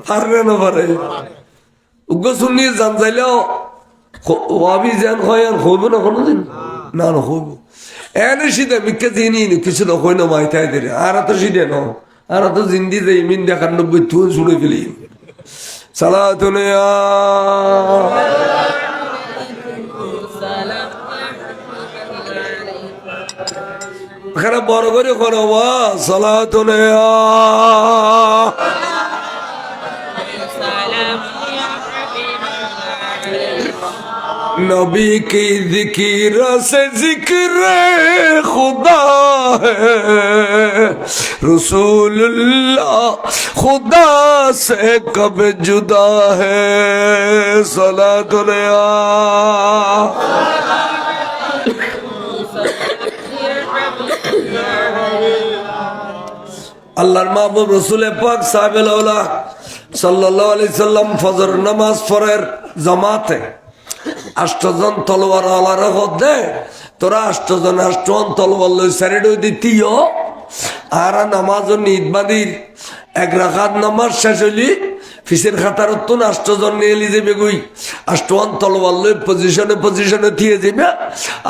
পারবে না পারে উগ্র শুনি জান যাইলেও ওয়াবি জান হয় আর হইব না কোনোদিন না না হইব এনে সিধে মিকে দিনই কিছু না হই না মাইতাই দিলে আর তো সিধে ন আর তো জিন্দি যে ইমিন দেখার 90 তুই শুনে ফেলি সালাতুন ইয়া খারাপ বড় করে করো সালাতুন ইয়া नबी की जिक्र से जिक्र खुदा है रसूलुल्लाह खुदा से कब जुदा है सलातुल या আল্লাহর মাহবুব রাসূল পাক সাহাবায়ে আওলা সাল্লাল্লাহু আলাইহি সাল্লাম ফজর নামাজ পড়ার জামাতে 8 জন তলোয়ার আলার হদে তোরা 8 জন 8 জন তলোয়ার লই সাইড দিতিও আর নামাজ নিদ বাদির এক রাকাত নামাজ শেষ হইলি ফিসের খাতার উত্তন 8 জন নিয়ে এলি যাবে গই 8 জন তলোয়ার লই পজিশনে দিয়ে যাবে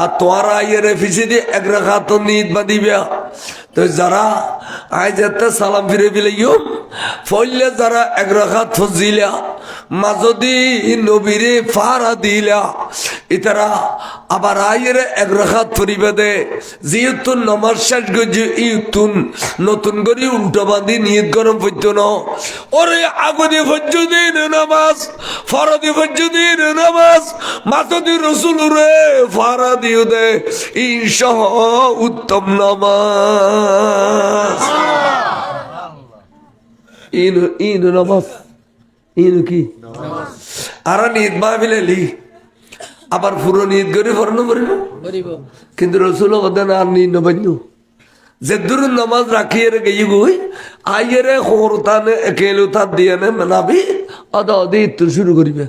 আর তোরা আইরে ফিসে দিয়ে এক রাকাত নিদ বাদিবে তো যারা আই যেতে সালাম ফিরে ফেলাইও ফইলে যারা এক রাকাত ফজিলা মাজদি নবীরে ফারা দিলা ইতারা আবার আয়ের এক রাখাত পরিবাদে যেহেতু নমাজ শেষ গেছে ইতুন নতুন করে উল্টো বাঁধি নিয়ত গরম পড়তো না ওরে আগদি ফজ্জুদ্দিন নামাজ ফরদি ফজ্জুদ্দিন নামাজ মাতদি রসুল রে ফারা দিও দে ইনশাহ উত্তম নামাজ ইন নামাজ ইন কি আর নিয়ত মাহফিলে আবার পুরো নিয়ত করে ফরনো করিব কিন্তু রসুল বদেন আর নিন নবান্য যে দূর নামাজ রাখিয়ে গিয়ে গই আইয়েরে খোরতানে একেলো তার দিয়ে নে নাবি আদা আদি ইত্তর শুরু করিবে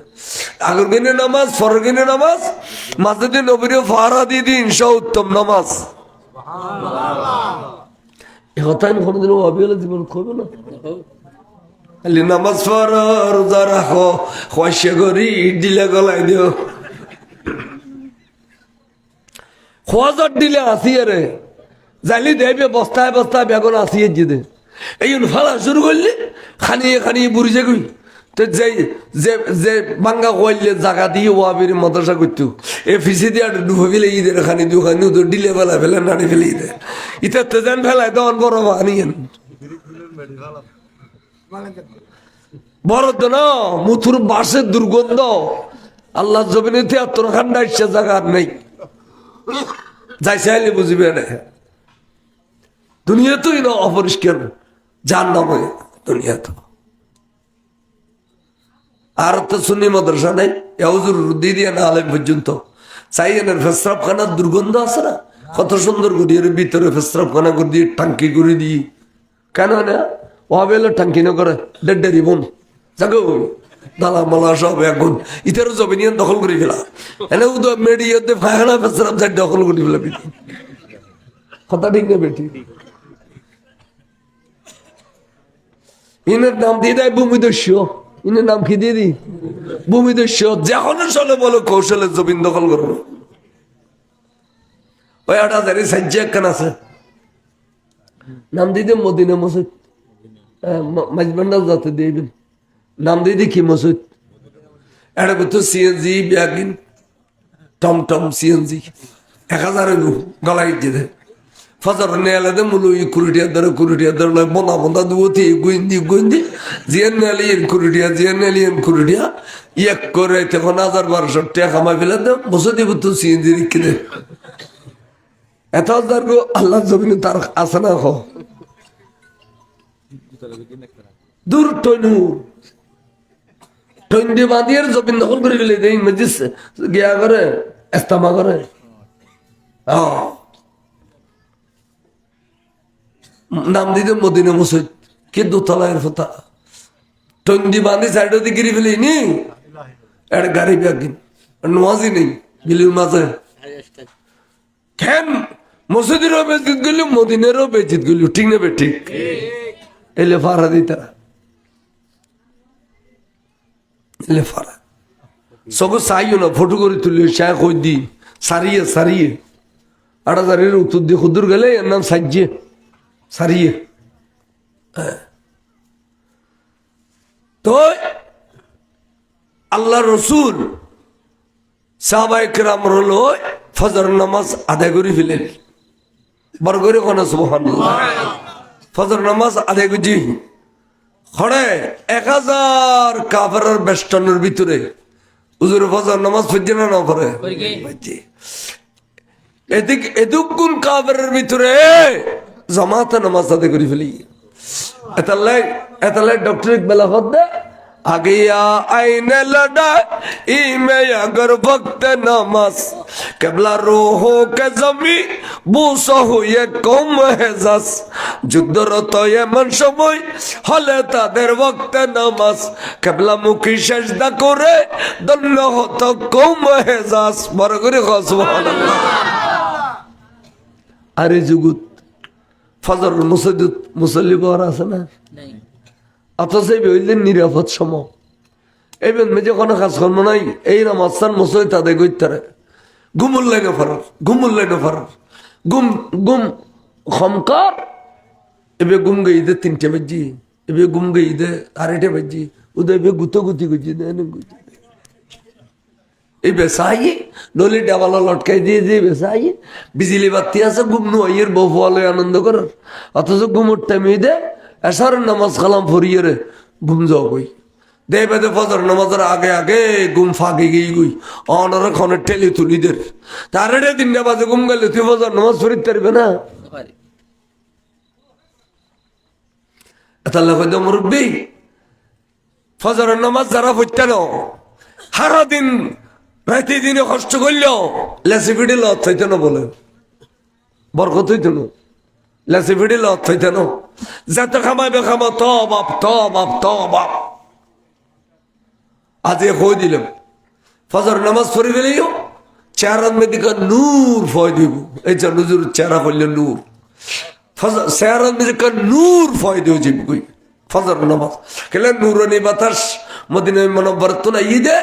আগর দিনে নামাজ ফরর দিনে নামাজ মাঝে দিন নবীর ফারা দিয়ে দিন ইনশা উত্তম নামাজ এ কথা আমি কোনোদিন ভাবিলে জীবন করবো না খালি নামাজ পড় রোজা রাখো খসে করি ইট দিলে গলাই দিও খোয়াজার দিলে আসিয়ে রে জালি দেবে বস্তায় বস্তায় বেগুন আসিয়ে জিদে এই ফালা শুরু করলে খানিয়ে খানিয়ে বুড়িছে গই তো যে যে যে বাঙ্গা কইলে জায়গা দিয়ে ওয়াবির মাদ্রাসা করতো এ ফিসি দিয়ে ডুবে ফেলে ঈদের খানি দুখানি তো ডিলে ফেলা ফেলে নাড়ি ফেলে ঈদে ইটা তো যেন ফেলায় তখন বড় আনিয়েন বড় তো না মুথুর বাসের দুর্গন্ধ আল্লাহ জমিনে তিয়াত্তর খান্ডা ইচ্ছে জায়গা আর নেই যাই চাইলে বুঝবে না দুনিয়া তোই না অপরিষ্কার যার নামে দুনিয়া তো আর তো শুনি মাদ্রাসা নেই হুজুর দিয়ে দিয়ে না আলেম পর্যন্ত চাইয়েনের ফেসরাফ খানার দুর্গন্ধ আছে না কত সুন্দর করি এর ভিতরে ফেসরাফ খানা করে দিয়ে টাঙ্কি করে দিই কেন না ওয়াবেলে টাঙ্কি না করে ডেডারি বোন জাগো দালা মালা সব এখন ইতারও জমি নিয়ে দখল করে ফেলা এনে উদয় মেডিয়াতে ফায়খানা ফেসরাফ যাই দখল করে ফেলা কথা ঠিক না বেটি ইনের নাম দিয়ে দেয় ভূমিদস্য ইনের নাম কি দিয়ে দি ভূমিদস্য যখন চলে বলো কৌশলের জমিন দখল করবো ওই 8,000 সাজ্জা একখান আছে নাম দিয়ে দেব মদিনা মসজিদ মাঝবান্ডাল যাতে দিয়ে দেব নাম দিয়ে দি কি মসজিদ এটা তো সিএনজি ব্যাগিন টমটম সিএনজি 1,000 গলায় দিয়ে ফজর নেলে দে মুলু কুড়িটিয়া ধরে বন্ধা বন্ধা দুতি গুইন্দি জিয়ান নেলি কুড়িটিয়া জিয়ান নেলি কুড়িটিয়া এক করে তখন 1,000-1,200 টাকা কামাই ফেলে দে বসে দিব তো সিএনজি রেখে দে এত হাজার গো আল্লাহ জমিনে তার আছে না খো দূর টইনু টইন দিয়ে বাঁধিয়ে জমিন দখল করে ফেলে দেয় মসজিদ গিয়া করে ইস্তেমা করে নাম দিতে মদিনা মসজিদ কি দোতলায় ফোতা টন্ডি বাঁধি সাইডে দিয়ে গিরি ফেলি নি একটা গাড়ি ব্যাগিন নোয়াজি নেই বিলির মাঝে কেন মসজিদেরও বেজিত গেল মদিনেরও বেজিত গেল ঠিক না বে ঠিক এলে ফারা দিতা এলে ফারা সগো চাইও না ফটো করে তুলি শাহ কই দি সারিয়ে 8,000 উত্তর দিয়ে খুদুর গেলে এর নাম সাজ্জে সারিয়ে তো আল্লাহ রসুল সাহাবায়ে কেরাম হলো ফজর নামাজ আদায় করে ফেলেন বড় করে কোন সুবহানাল্লাহ ফজর নামাজ আদায় করছি খড়ে 1,000 কাফেরের বেষ্টনের ভিতরে হুজুর ফজর নামাজ পড়ছে না না পড়ে এদিক কাফেরের ভিতরে জামাতে নামাজ আদায় করে ফেলি এতালাই ডক্টর ইকবাল হদ্দে আগিয়া আইনে লড়া ইমে अगर वक्त नमाज কেবলা রূহ কে জমি বুসা হুয়ে কম হেজাস যুদ্ধরত এমন সময় হলে তাদের ওয়াক্ত নামাজ কেবলা মুখী সেজদা করে দণ্ড হতো কম হেজাস বড় করে সুবহানাল্লাহ আরে জুগুত ফজর মুসল্লি বহর আছে না অথচ এই নিরাপদ সম এই মেজে কোনো কাজ কর্ম নাই এই নামাজ মসজিদ তাদের গইতারে ঘুমুল্লাই নফার গুম খমকার এবে গুম গই দে 3টে বাজি এবে গুম গই দে 2:30 বাজি উদয় বে গুতি গুজি এই বেসাইয়ে নলি ডাবালা লটকাই দিয়ে দিয়ে বেসাইয়ে বিজলি বাতি আছে ঘুম নুয়ের বউ ফলে আনন্দ করার অথচ ঘুমোর টাইমে দে এসারের নামাজ কালাম ফরিয়ে রে ঘুম যাও কই দে বেদে ফজর নামাজের আগে আগে ঘুম ফাঁকে গিয়ে গুই অনরে ক্ষণের ঠেলি তুলি দের তারে 3টা বাজে ঘুম গেলে তুই ফজর নামাজ ফরিতে পারবে না তাহলে হয়তো মুরব্বী ফজরের নামাজ যারা পড়তে না সারাদিন রাতে দিনে কষ্ট করলেও লেসি ফিডে লত হইতে না বলে বরকত হইতে না লেসি ফিডে লত হইতে না যত খামাইবে খামা তো বাপ তো বাপ তো বাপ আজ কই দিলাম ফজর নামাজ পড়ে গেলেও চেহারার মেদিকে নূর ফয় দিব এই যে নজর চেহারা করলে নূর ফজর চেহারার মেদিকে নূর ফয় দিব যে কই ফজর নামাজ কেলে নূরানি বাতাস মদিনায় মনোবর তো না ঈদে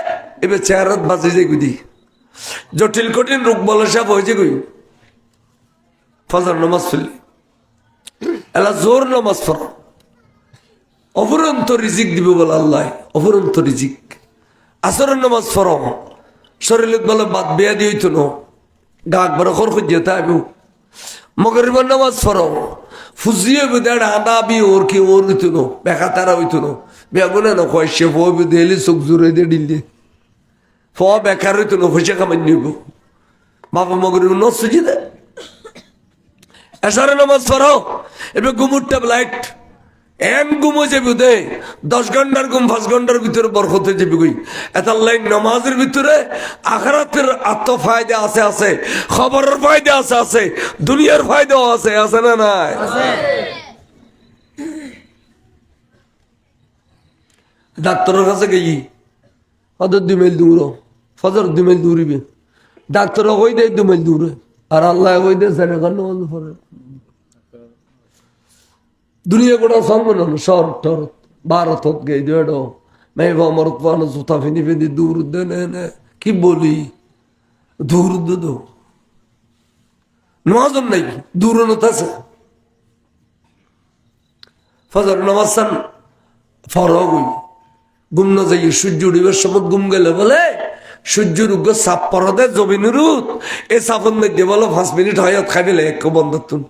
এবার চেহারাত বাজে যাই গুদি জটিল কঠিন রোগ বলে সব হয়েছে কই ফজর নামাজ পড়লি এলা জোর নামাজ পড়ো অফুরন্ত রিজিক দিব বলে আল্লাহ অফুরন্ত রিজিক আসরের নামাজ পড়ো শরীরে বলে বাদ বেয়া দিয়ে হইতো না ডাক বড় খর খুঁজিয়ে তাই মগরিবার নামাজ পড়ো ফুজিয়ে বেদার আদা বি ওর কি ওর হইতো না বেকা তারা হইতো না বেগুনে না কয় সে ফো বেদেলি চোখ জোরে দিয়ে ডিলে ফ বেকার হইতো না পয়সা কামাই নিব বাবা মগরিব নসুজি দে এসারে নামাজ পড়ো এবার ঘুমুর ট্যাবলাইট এম ঘুমো যাবি দে 10 ঘন্টার ঘুম 5 ঘন্টার ভিতরে বরকত হয়ে যাবি কই এত লাইন নামাজের ভিতরে আখিরাতের আত্মফায়দা আছে আছে খবরের ফায়দা আছে আছে দুনিয়ার ফায়দাও আছে আছে না নাই আছে ডাক্তারের কাছে গেই হয়তো 2 মাইল দূর ফজর 2 মাইল দূরিবে ডাক্তার কই দেয় 2 মাইল দূরে আর আল্লাহ কই দেয় জানে কেন পরে দুনিয়া গোটা সম্মান শহর টর ভারত গে দেড়ো মেয়ে আমার জুতা ফিনি ফিনি দূর দেনে কি বলি দূর দো নামাজন নাই দূর আছে ফজর নামাজ ফরগুই ঘুম না যাই সূর্য উঠিবার সময় ঘুম গেলে বলে সূর্যের উগ্র সাপ পরদে জমিনের এ সাপন মধ্যে বলো 5 মিনিট হয় খাইলে এক বন্ধ তুন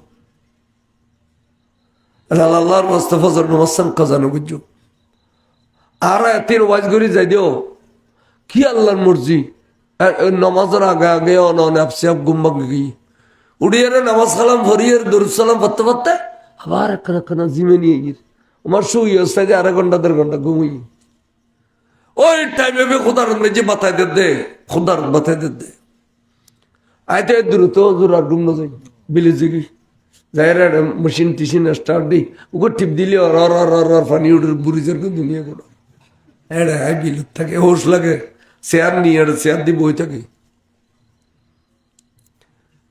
আল্লাহর রাস্তা ফজর নামাজ কাজানো বুঝছো আর তিন ওয়াজ করি যাই দিও কি আল্লাহর মর্জি নামাজের আগে আগে অনাপসি আপ ঘুম ভাঙে গিয়ে উড়িয়ে নামাজ কালাম ভরিয়ে দরুদ সালাম পড়তে পড়তে আবার একখানা জিমে নিয়ে গিয়ে আমার শুই অবস্থায় 1.5 ঘন্টা 1.5 ঘন্টা ঘুমিয়ে ওই টাইমে খোদার মেঝে বাতায় দে খোদার বাতায় দে আইতে দ্রুত জোরার ঘুম না যাই বিলি জিগি যাই মেশিন টিশিন স্টার্ট দি ওকে টিপ দিলে পানি উঠে বুড়িজের দুনিয়া কোনো এটা বিলুত থাকে হোস লাগে চেয়ার নিয়ে চেয়ার দিয়ে বই থাকে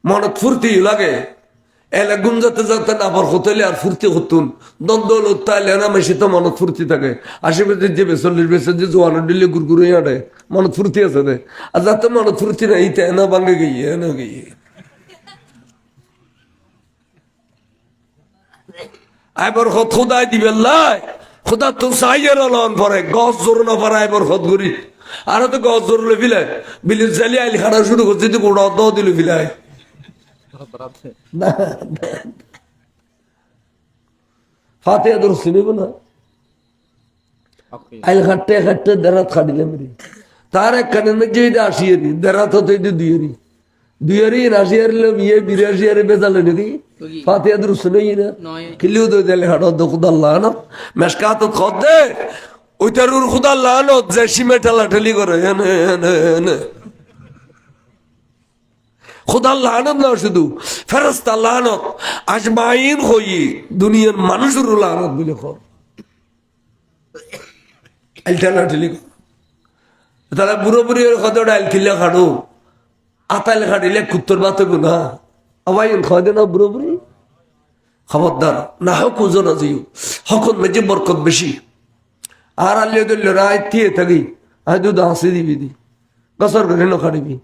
মনত ফুর্তি লাগে এলে গুম যাতে যাতে না আবার হতলে আর ফুর্তি হতুন দ্বন্দ্ব উত্তাইলে না মেশি তো মনত ফুর্তি থাকে 80 বেশি যে 40 বেশি যে জোয়ানো দিলে গুড়গুড়ে আটে মনত ফুর্তি আছে দে আর যাতে মনত ফুর্তি না ইতে না ভাঙে গিয়ে না গিয়ে আইবার হত খুদাই দিবে লাই খুদা তো সাইয়ের লন পরে গছ জোর না পারে আইবার হত গরি আর তো গছ জোর লে ফিলে বিলি জালি আইলি খানা শুরু করতে তো গোড়া দ দিল ফিলাই ফাতিহা দরুদ শুনিব না আইল খাটতে খাটতে দেরাত খাদিলে মেরি তার এক কানে যে আসিয়েরি দেরাত হতে দুইয়ারি নাসিয়ারি লো বিয়ে 82 বেজালে নাকি ফাতিহা দরুদ শুনেই না কিলিও দই দেলে হাড় দ খুদাল্লাহ না মেশকাত খদে ওইটারুর খুদাল্লাহ না যে সিমে ঠেলা ঠেলি করে এনে খুদার লানত না শুধু ফেরেশতা লানত আজমাইন হই দুনিয়ার মানুষের লানত বলে কর আলটানা ঠেলি তারা বুড়ো বুড়ি কতটা আল খিলে খাড়ো আতাল খাড়িলে কুত্তর বাতে গুনা আবাইন খাওয়া দেনা বুড়ো বুড়ি খবরদার না হোক ওজন আজিও হকত মেজে বরকত বেশি আর আল্লিয়ে দিল রায় তিয়ে থাকি আই দুধ হাসি দিবি দি গছর ঘরে নখাড়িবি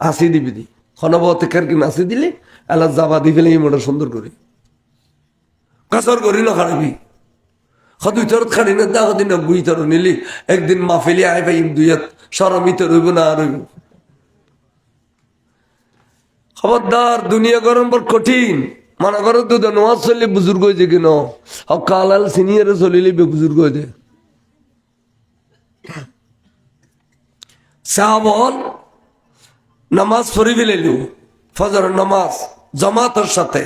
হাসি দিবি দি খনবতে কেরকি নাচি দিলে এলা যাবা দি ফেলে মোটা সুন্দর করে কাছর করি না খাড়িবি দুই তরত খাড়ি না দা দিন গুই তর নিলি একদিন মাফেলি আই পাই দুইয়াত সরমিত রইব না রইব। খবরদার, দুনিয়া গরম বড় কঠিন। মনে করো তো নমাজ চললে বুজুর্গ হয়েছে কিন কালাল সিনিয়রে চলিলে বুজুর্গ হয়ে সাহাবল নামাজ পড়ি ফেলিলু ফজর নামাজ জামাতের সাথে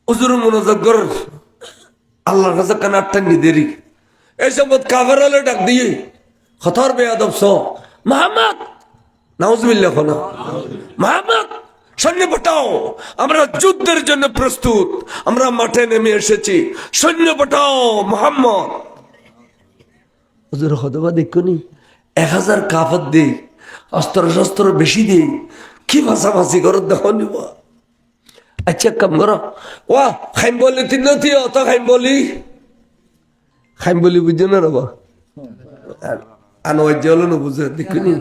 হুজুর মনোযোগ কর আল্লাহর কাছে কানারটা নিদেরি এই সময় কাফের হলে ডাক দিয়ে খতর বেয়াদব স মোহাম্মদ নাউজুবিল্লাহ না মোহাম্মদ সৈন্য পাঠাও, আমরা যুদ্ধের জন্য প্রস্তুত, আমরা মাঠে নেমে এসেছি, সৈন্য পাঠাও মোহাম্মদ। হুজুর হতবা দেখুনি 1000 কাফের দেই, অস্ত্র শস্ত্র বেশি দেই, কি ভাষাভাষি করো দেখো নিব। আচ্ছা কাম করো ওয়া খাইম বলি তিন অত খাইম বলি বুঝছো না রবা আনোয়ার জল না বুঝে দেখুনি।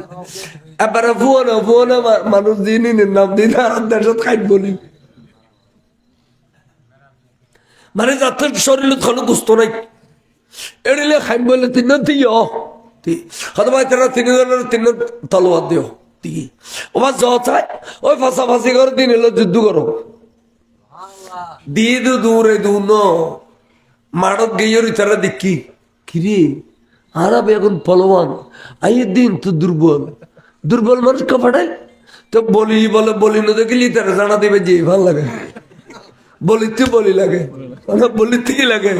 এবারে ভুয়না মানুষ দিনই নাম দিন আর দেশত খাইম বলি মানে যাতে শরীরে কোনো গুস্ত নাই এড়িলে খাইম বলে তিন হয়তো ভাই তারা তিনজনের তিন তলোয়ার দিও ঠিকই ওবার জ চাই ওই ফাঁসাফাঁসি করো দিন এলো যুদ্ধ করো দিয়ে দূরে দূর ন মারত গিয়ে তারা দেখি কিরে আরাব এখন ফলবান আইয়ের দিন তো দুর্বল মানুষ কাপাটাই তো বলি না দেখলি তারা জানা দেবে যে ভাল লাগে বলিতে বলি লাগে বলিতে কি লাগে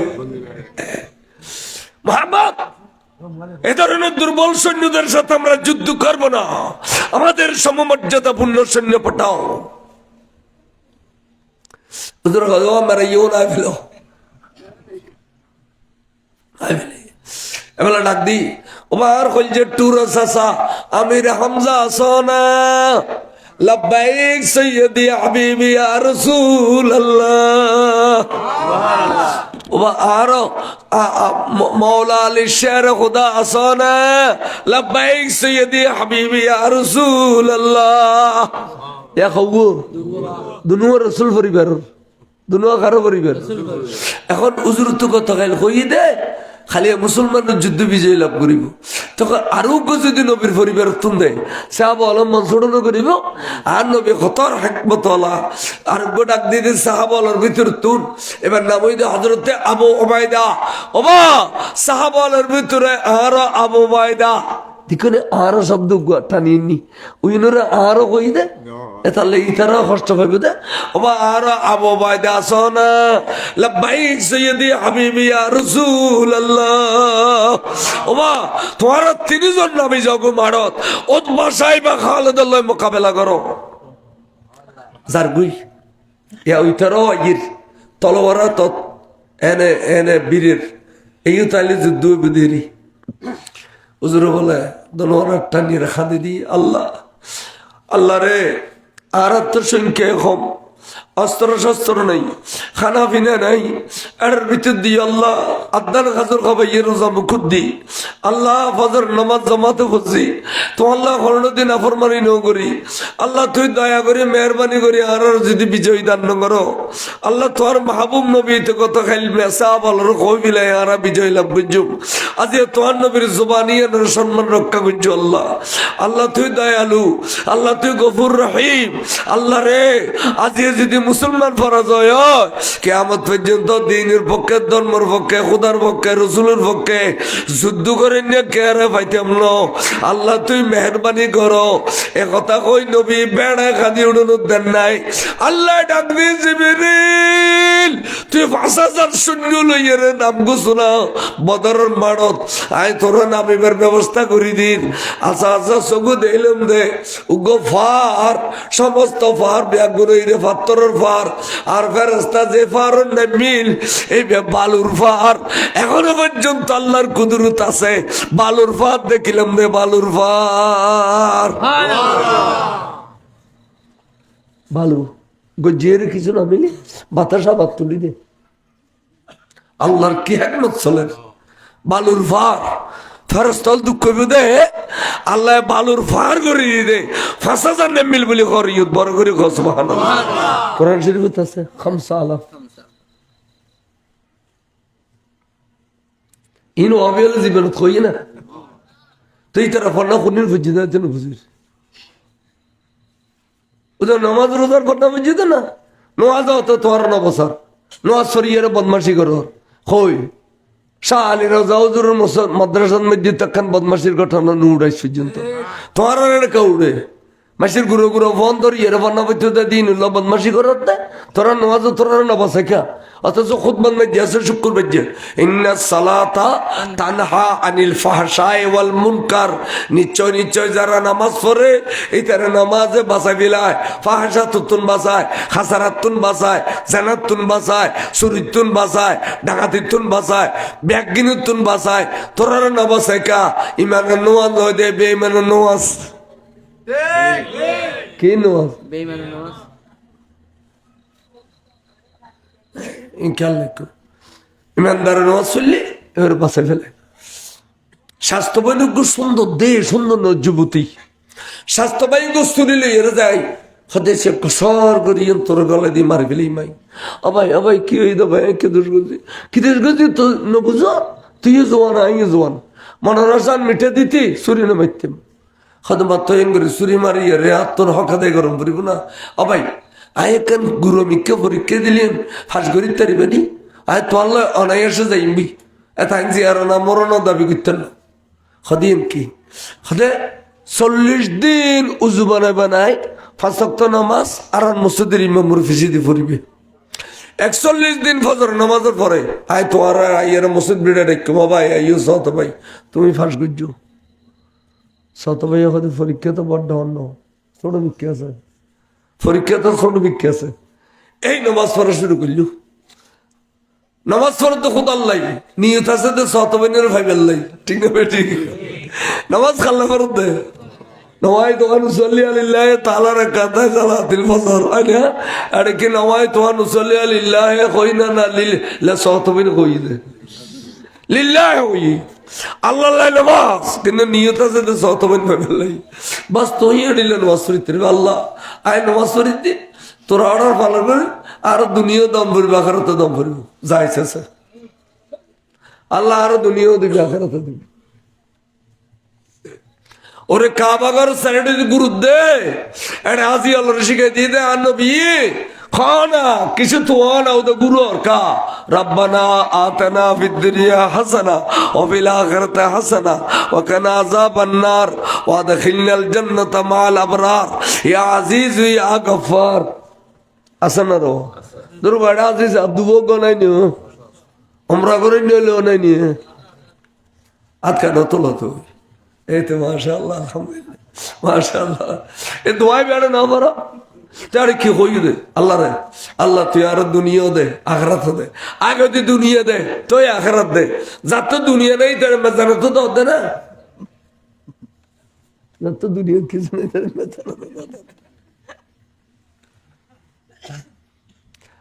মোহাম্মদ এ ধরনের দুর্বল সৈন্যদের সাথে আমরা যুদ্ধ করব না, আমাদের সমমর্যাদাপূর্ণ সৈন্য পাঠাও। এবেলা ডাক দি ওবার কইছে টুর চাচা আমির হামজা আসনা লব্বাইক সৈয়দি হাবিবি ইয়া রাসূলুল্লাহ ওবা আরো মৌলা আলী শের খুদা আসনা লব্বাইক সৈয়দি হাবিবি ইয়া রাসূলুল্লাহ। ইয়া খাবো দুনো রাসূল পরিবার দুনো কারো পরিবার। এখন হুজুর তো কথা কই দে খালি মুসলমানের যুদ্ধ বিজয় লাভ করিব, তখন আরোগ্য যদি নবীর পরিবার তুন দেয় সাহাবা অলম্বন ছোটন করিব আর নবী খতর হেকমতলা আরোগ্য ডাক দিয়ে সাহাবালর ভিতর তুন। এবার নাম হইতে হজরতে আবু ওবায়দা ওবা সাহাবালর ভিতরে আর আবু ওবায়দা দিকনে আরো শব্দ টানিনি উইনরা আরো কই দে তাহলে ইতারা কষ্ট পাইবে দে ওবা আর আবু ওবায়দা আসনা লব্বাইক সাইয়্যিদি হাবিবি ইয়া রাসূলুল্লাহ ওবা তোমার তিনজন নবী জগো মারত উতবা সাহেবা খালিদ আল্লাহ মোকাবেলা করো জারগুই ইয়া ইতারা ইর তলোয়ার তো এনে বীরের এই তাইলে যুদ্ধ বিদেরি হুজুর বলে দনোয়ার টানি রাখা দিদি আল্লাহ রে আর তো সংখ্যা কম, অস্ত্র শস্ত্র নাই, খানা পিনা নাই, এর ভিতর দিয়ে আল্লাহ আদান খাজর খাবাইয়ে রোজা মুখুদ দি আল্লাহ ফজর নামাজ জামাতে খুঁজছি তো আল্লাহ কোনোদিন আফরমানি ন করি আল্লাহ তুই দয়া করে মেহরবানি করি আর যদি বিজয়ী দান করো আল্লাহ তোর মাহবুব নবী তো কত খাইল মেসা বলার কই বিলাই আর বিজয় লাভ করছু আজ তোর নবীর জবানি সম্মান রক্ষা করছু আল্লাহ তুই দয়ালু, আল্লাহ তুই গফুর রহিম। আল্লাহ রে আজ যদি মুসলমান পরাজয় হয় কিয়ামত পর্যন্ত দ্বীনের পক্ষে ধর্মের পক্ষে খুদার পক্ষে রসুলের পক্ষে যুদ্ধ করে নিয়ে কেয়ারে পাইতাম না। আল্লাহ তুই মেহরবানি করো এ কথা কই নবী বেড়া খাদি উড়ানোর দেন নাই। আল্লাহ ডাক দিয়ে জিবরিল তুই 5000 সৈন্য লইয়ে রে নাম ঘোষণা বদরের মাঠত আয় তোর নামিবার ব্যবস্থা করি দিন। আচ্ছা আচ্ছা চকু দিলাম দে উগো ফার সমস্ত ফার ব্যাগুলো রে পাত্তরের ফার আর ফেরেশতা যে ফার মিল এই বালুর ফার এখনো পর্যন্ত আল্লাহর কুদরত আছে। বালুর ফার দেখিলাম দে বালুর ফার বালু গজিয়ে কিছু না মিলি বাতাসা বাত তুলি দে আল্লাহর কি হিকমত চলে বালুর ফার ফেরেশতাল দুঃখ দে আল্লাহ বালুর ফার করে দে 5000 মিল বলি করি বড় করে সুবহানাল্লাহ। কোরআন শরীফত আছে 5000 ইনো অবিয়াল জীবন কই না তুই তারা ফন্না খুনির বুঝি না জন্য বুঝিস ওদের নামাজ রোজার ফন্না বুঝি তো না নোয়াজ হতো তোমার নবসর নোয়াজ সরিয়ে বদমাসি করো হই শাহ আলী রাজা হুজুরের মাদ্রাসার মধ্যে তখন বদমাসির ঘটনা নুড়াইস পর্যন্ত তোমার কেউ উড়ে মাসির গুরু গুরু ফোন ধরি এর ফন্না বইতে দিন বদমাসি করত না তোরা নোয়াজ তোরা নবসে খা অথচ খুদ বন্ধ আছে শুক্র বাজ্যে ইন্না সালাতা তানহা আনিল ফাহশাই ওয়াল মুনকার নিশ্চয় নিশ্চয় যারা নামাজ পড়ে এই তারা নামাজে বাঁচাই বিলায় ফাহশাতুন বাঁচায় খাসারাতুন বাঁচায় জানাতুন বাঁচায় চুরিতুন বাঁচায় ডাকাতিতুন বাঁচায় ব্যাগিনুতুন বাঁচায় তোরা নবসে কা ইমানের নোয়াজ হয় দে বেঈমানের নোয়াজ কি নোয়াজ বেঈমানের নোয়াজ ইমানদারের নামাজ চললে এবার বাঁচাই ফেলে স্বাস্থ্যবাহী সুন্দর দেহ সুন্দর যুবতী স্বাস্থ্যবাহী গোস্তু নিলে এরা যায় সে কসর করি তোর গলা দিয়ে মারি ফেলি মাই আবাই আবাই কি হয়ে ভাই কে দোষ করছি কি দোষ করছি তো নবুঝ তুই জোয়ান আইয়ে জোয়ান মনের আসান মিঠে দিতি সুরি না মারতাম হয়তো মাত্র করে সুরি মারি রে হাত তোর হক আদায় গরম করিব না আবাই আয় কেন গুরু মিকে পরীক্ষা দিলেন ফাঁস করি তারিবানি আয় তোয়াল অনায়াসে যাইবি এত আইনজি আর না মরণ দাবি করতেন না হদিন কি হদে 40 দিন উজু বানায় বানায় 5 ওয়াক্ত নামাজ আর মসজিদের ইমামুর ফিসিদি পড়িবে 41 দিন ফজর নামাজের পরে আয় তোমার আইয়ার মসজিদ বিড়া দেখো বাবা আইও সত ভাই তুমি ফাঁস করছো সত ভাই হতে পরীক্ষা তো বড্ড অন্য ছোট বিক্ষে আছে পরীক্ষা তো ছোট বিক্ষে আছে এই নামাজ পড়া শুরু করল নামাজ পড়া তো খুদ আল্লাহ নিয়ত আছে তো সতবেনের ভাইবেল লাই ঠিক না ঠিক নামাজ খাল্লা ফরত দে নওয়াই তোমার নুসল্লি আলিল্লাহ তাআলা রাকাতায় সালাতুল ফজর আইনা আরে কি নওয়াই তোমার নুসল্লি আলিল্লাহ কই না না লিল্লাহ সতবেন কই দে লিল্লাহ হই আল্লাহ নামাজ কিন্তু নিয়ত আছে তো সতবেন ভাইবেল লাই বাস তুই দিল নামাজ পড়িতে আল্লাহ আয় নামাজ পড়িতে তোর অর্ডার পালন করে আরো দুনিয়া দম ভরবে আখেরাতে দম ভরবে যাইছে আল্লাহ আরো দুনিয়াও দিবে আখেরাতে দিবে ওরে কাবাগর সাইডে গুরু দে এটা আজি আল্লাহর শিখাই দিয়ে দে আর নবী খানা কিছু তো না ওদের গুরু আর কা রব্বানা আতানা ফিদ দুনিয়া হাসানা ওয়া ফিল আখিরাতি হাসানা ওয়া কিনা আযাবান নার ওয়া আদখিলনাল জান্নাতা মা'আল আবরার ইয়া আজিজ ইয়া গফফার আসনা রো দূর বড় আজিজ আব্দু বগ নাই নি উমরা করে নিলো নাই নি আতকা নতলো তো এই তো মাশাআল্লাহ আলহামদুলিল্লাহ মাশাআল্লাহ এ দোয়া বেড়ে না বড় তার কি হই দে আল্লাহ রে আল্লাহ তুই আর দুনিয়া দে আখিরাত দে আগে তুই দুনিয়া দে তুই আখিরাত দে যত দুনিয়া নাই তার জান্নাত তো দে না যত দুনিয়া কিছু নাই তার জান্নাত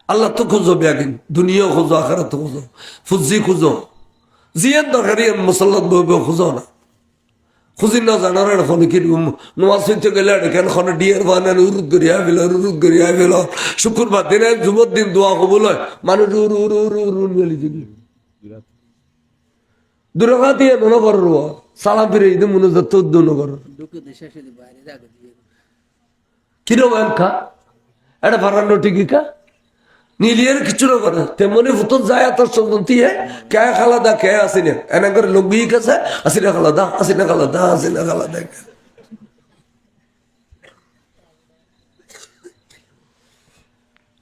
আল্লাহ তো খুঁজো ব্যাগিন দুনিয়া খুঁজো আখিরাত খুঁজো ফুজি খুঁজো জিয়ান দরকারি মুসল্লাত বইবে খুঁজো না খুঁজি না জানার এখন কি নামাজ হইতে গেলে কেন খানে ডিয়ার বানান উরুদ করিয়া ফেল শুক্রবার দিনে যুবর দিন দোয়া কবুল হয় মানুষ মেলি দিবি দুরকা দিয়ে মনে করো সালাম ফিরে ঈদে মনে যত নগর কিরকম খা এটা ফারানো ঠিকই খা নীলিয়ার কিছু না করে তেমনি ভূতন যায় তোর সন্তি কে খালাদা কে আসি না এনে করে লোক বিয়ে গেছে আসি না খালাদা আসি না খালাদা আসি না খালাদা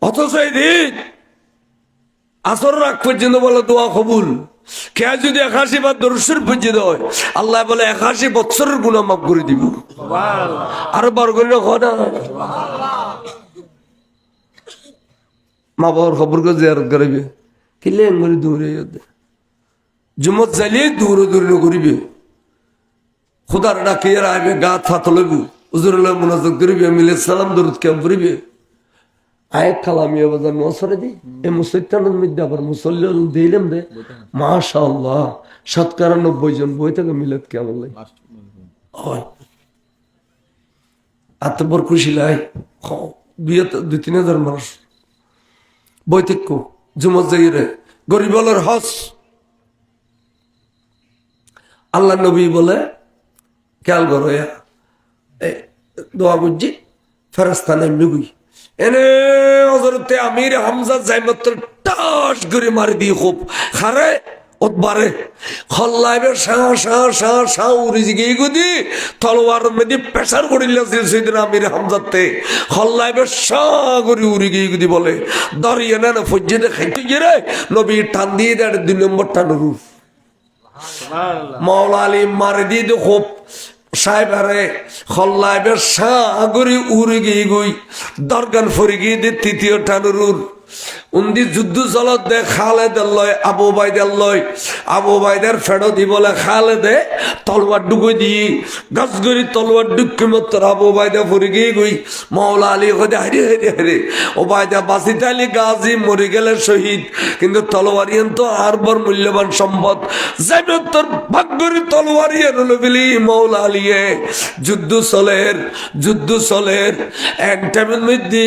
অথচ এই দিন আসর রাগ পর্যন্ত বলে দোয়া কবুল কে যদি 81 বার দরুদ শরীফ পর্যন্ত হয় আল্লাহ বলে 81 বছরের গুনাহ মাফ করে দিব আরো বার করে না মা বাবার খবরকে জিয়ারত করিবে কিলে এঙ্গলি দূরে জুমত চালিয়ে দূরে দূরে করিবে খুদার ডাকিয়ে আইবে গাত ফাত লইব হুজুরুল্লাহ মুনাজাত করিবে মিলে সালাম দরুদ কেমন করিবে আয়াত কালামিয়া বাজার নসরে দি এই মুসল্লিদের মধ্যে আবার মুসল্লি দিলাম দে মাশাআল্লাহ 97 জন বই থেকে মিলাদ কেমন লাগে হয় এত বড় খুশি লাই 2-3 মানুষ বৈতিক্য জুমত যাইরে গরিবলের হজ আল্লাহ নবী বলে খেয়াল করো দোয়া বুঝছি ফেরস্তানে লুগুই এনে হযরতে আমির হামজা যাইমাত্র টাস করে মারি দিয়ে খুব খারে ওতবারে খল্লাইবে শাহ উড়ি গিয়ে গুদি তলোয়ার মেদি প্রেসার করিল সেদিন আমির হামজাতে খল্লাইবে শাহ করে উড়ি গিয়ে গুদি বলে দাঁড়িয়ে না ফজ্জে খাইতে গিয়ে রে নবী টান দিয়ে দেয় 2 নম্বর টান রূপ মাওলা আলী মারি দিয়ে খুব সাহেব আরে খল্লাইবে শাহ করে উড়ি গিয়ে গুই দরগান ফরি গিয়ে দে 3য় টানুরুর উন্দি যুদ্ধ চলত দে খালেদ লয় আবু বাইদার লয় আবু বাইদার ফেড়ো দি বলে খালেদে তলবার ডুবই দি গাছ গড়ি তলবার ডুকি মত আবু বাইদা ফুরি গিয়ে গই মাওলা আলী হদে হারি হারি হারি ও বাইদা বাসিতে আলী গাজী মরে গেলে শহীদ কিন্তু তলোয়ারিয়ান তো আর বড় মূল্যবান সম্পদ যাইবে তোর ভাগ্যরি তলোয়ারিয়ান হলো বলি মাওলা আলীয়ে যুদ্ধ চলের এক টাইমের মধ্যে